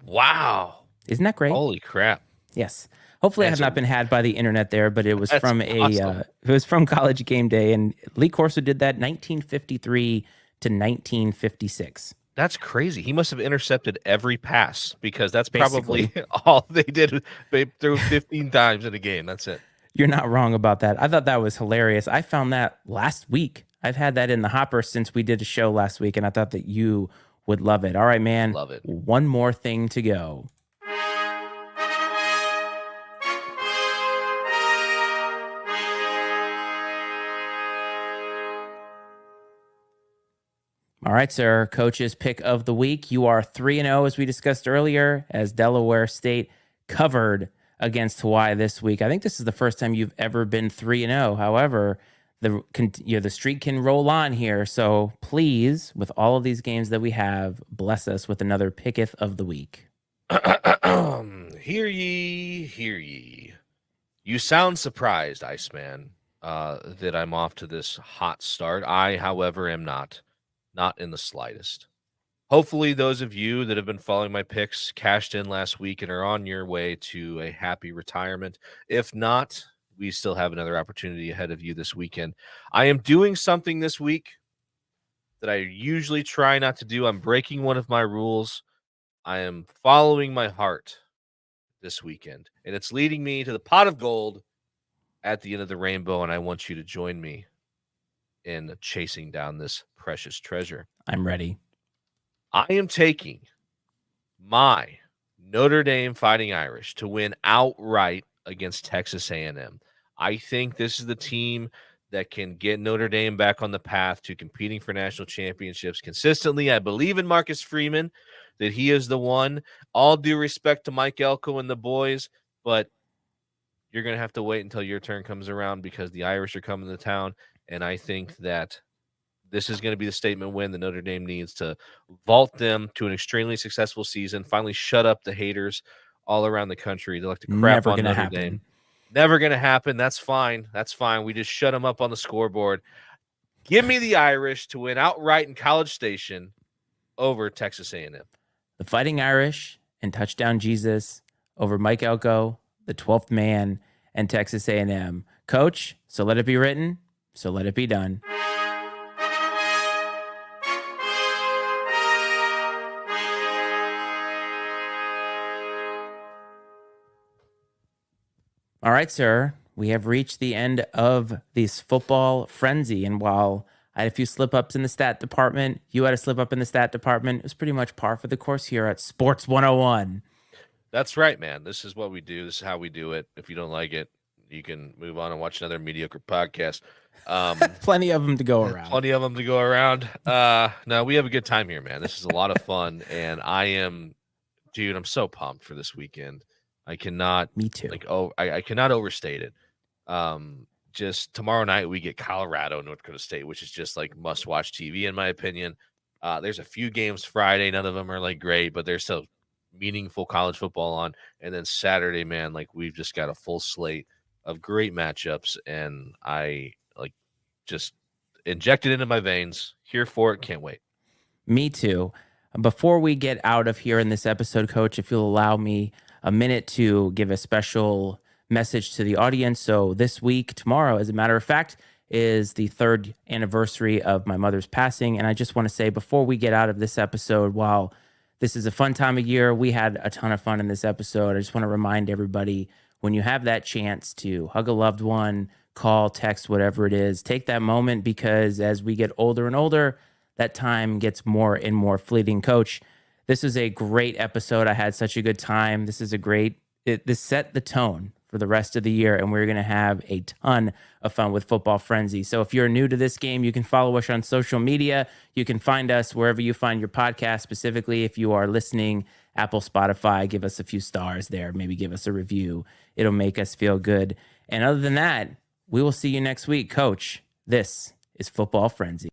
Wow. Isn't that great? Holy crap. Yes. Hopefully I have not been had by the internet there, but it was from awesome. It was from College Game Day, and Lee Corso did that 1953 to 1956. That's crazy. He must have intercepted every pass, because that's Basically. probably all they did. They threw 15 times in a game. That's it. You're not wrong about that. I thought that was hilarious. I found that last week. I've had that in the hopper since we did a show last week, and I thought that you would love it. All right, man. Love it. One more thing to go. All right, sir. Coach's pick of the week. You are 3-0, as we discussed earlier, as Delaware State covered against Hawaii this week. I think this is the first time you've ever been 3-0. However, the streak can roll on here. So please, with all of these games that we have, bless us with another picketh of the week. Hear ye, hear ye. You sound surprised, Iceman, that I'm off to this hot start. I, however, am not in the slightest. Hopefully, those of you that have been following my picks cashed in last week and are on your way to a happy retirement. If not, we still have another opportunity ahead of you this weekend. I am doing something this week that I usually try not to do. I'm breaking one of my rules. I am following my heart this weekend, and it's leading me to the pot of gold at the end of the rainbow, and I want you to join me in chasing down this precious treasure. I'm ready. I am taking my Notre Dame Fighting Irish to win outright against Texas A&M. I think this is the team that can get Notre Dame back on the path to competing for national championships consistently. I believe in Marcus Freeman, that he is the one. All due respect to Mike Elko and the boys, but you're going to have to wait until your turn comes around because the Irish are coming to town, and I think that this is going to be the statement win that Notre Dame needs to vault them to an extremely successful season, finally shut up the haters all around the country. They like to crap Never on gonna Notre happen. Dame. Never going to happen. That's fine. That's fine. We just shut them up on the scoreboard. Give me the Irish to win outright in College Station over Texas A&M. The Fighting Irish and Touchdown Jesus over Mike Elko, the 12th man, and Texas A&M. Coach, so let it be written, so let it be done. All right, sir. We have reached the end of this football frenzy. And while I had a few slip ups in the stat department, you had a slip up in the stat department, it was pretty much par for the course here at Sports 101. That's right, man. This is what we do. This is how we do it. If you don't like it, you can move on and watch another mediocre podcast. Plenty of them to go around. Plenty of them to go around. No, we have a good time here, man. This is a lot of fun. And I'm so pumped for this weekend. I cannot. Me too. I cannot overstate it. Just tomorrow night we get Colorado, North Dakota State, which is just like must-watch TV in my opinion. There's a few games Friday, none of them are like great, but there's still meaningful college football on. And then Saturday, man, like we've just got a full slate of great matchups, and I just inject it into my veins. Here for it, can't wait. Me too. Before we get out of here in this episode, Coach, if you'll allow me a minute to give a special message to the audience. So this week, tomorrow, as a matter of fact, is the 3rd anniversary of my mother's passing. And I just want to say before we get out of this episode, while this is a fun time of year, we had a ton of fun in this episode. I just want to remind everybody, when you have that chance to hug a loved one, call, text, whatever it is, take that moment, because as we get older and older, that time gets more and more fleeting. Coach, this was a great episode. I had such a good time. This set the tone for the rest of the year, and we're going to have a ton of fun with Football Frenzy. So if you're new to this game, you can follow us on social media. You can find us wherever you find your podcast, specifically if you are listening, Apple, Spotify, give us a few stars there. Maybe give us a review. It'll make us feel good. And other than that, we will see you next week. Coach, this is Football Frenzy.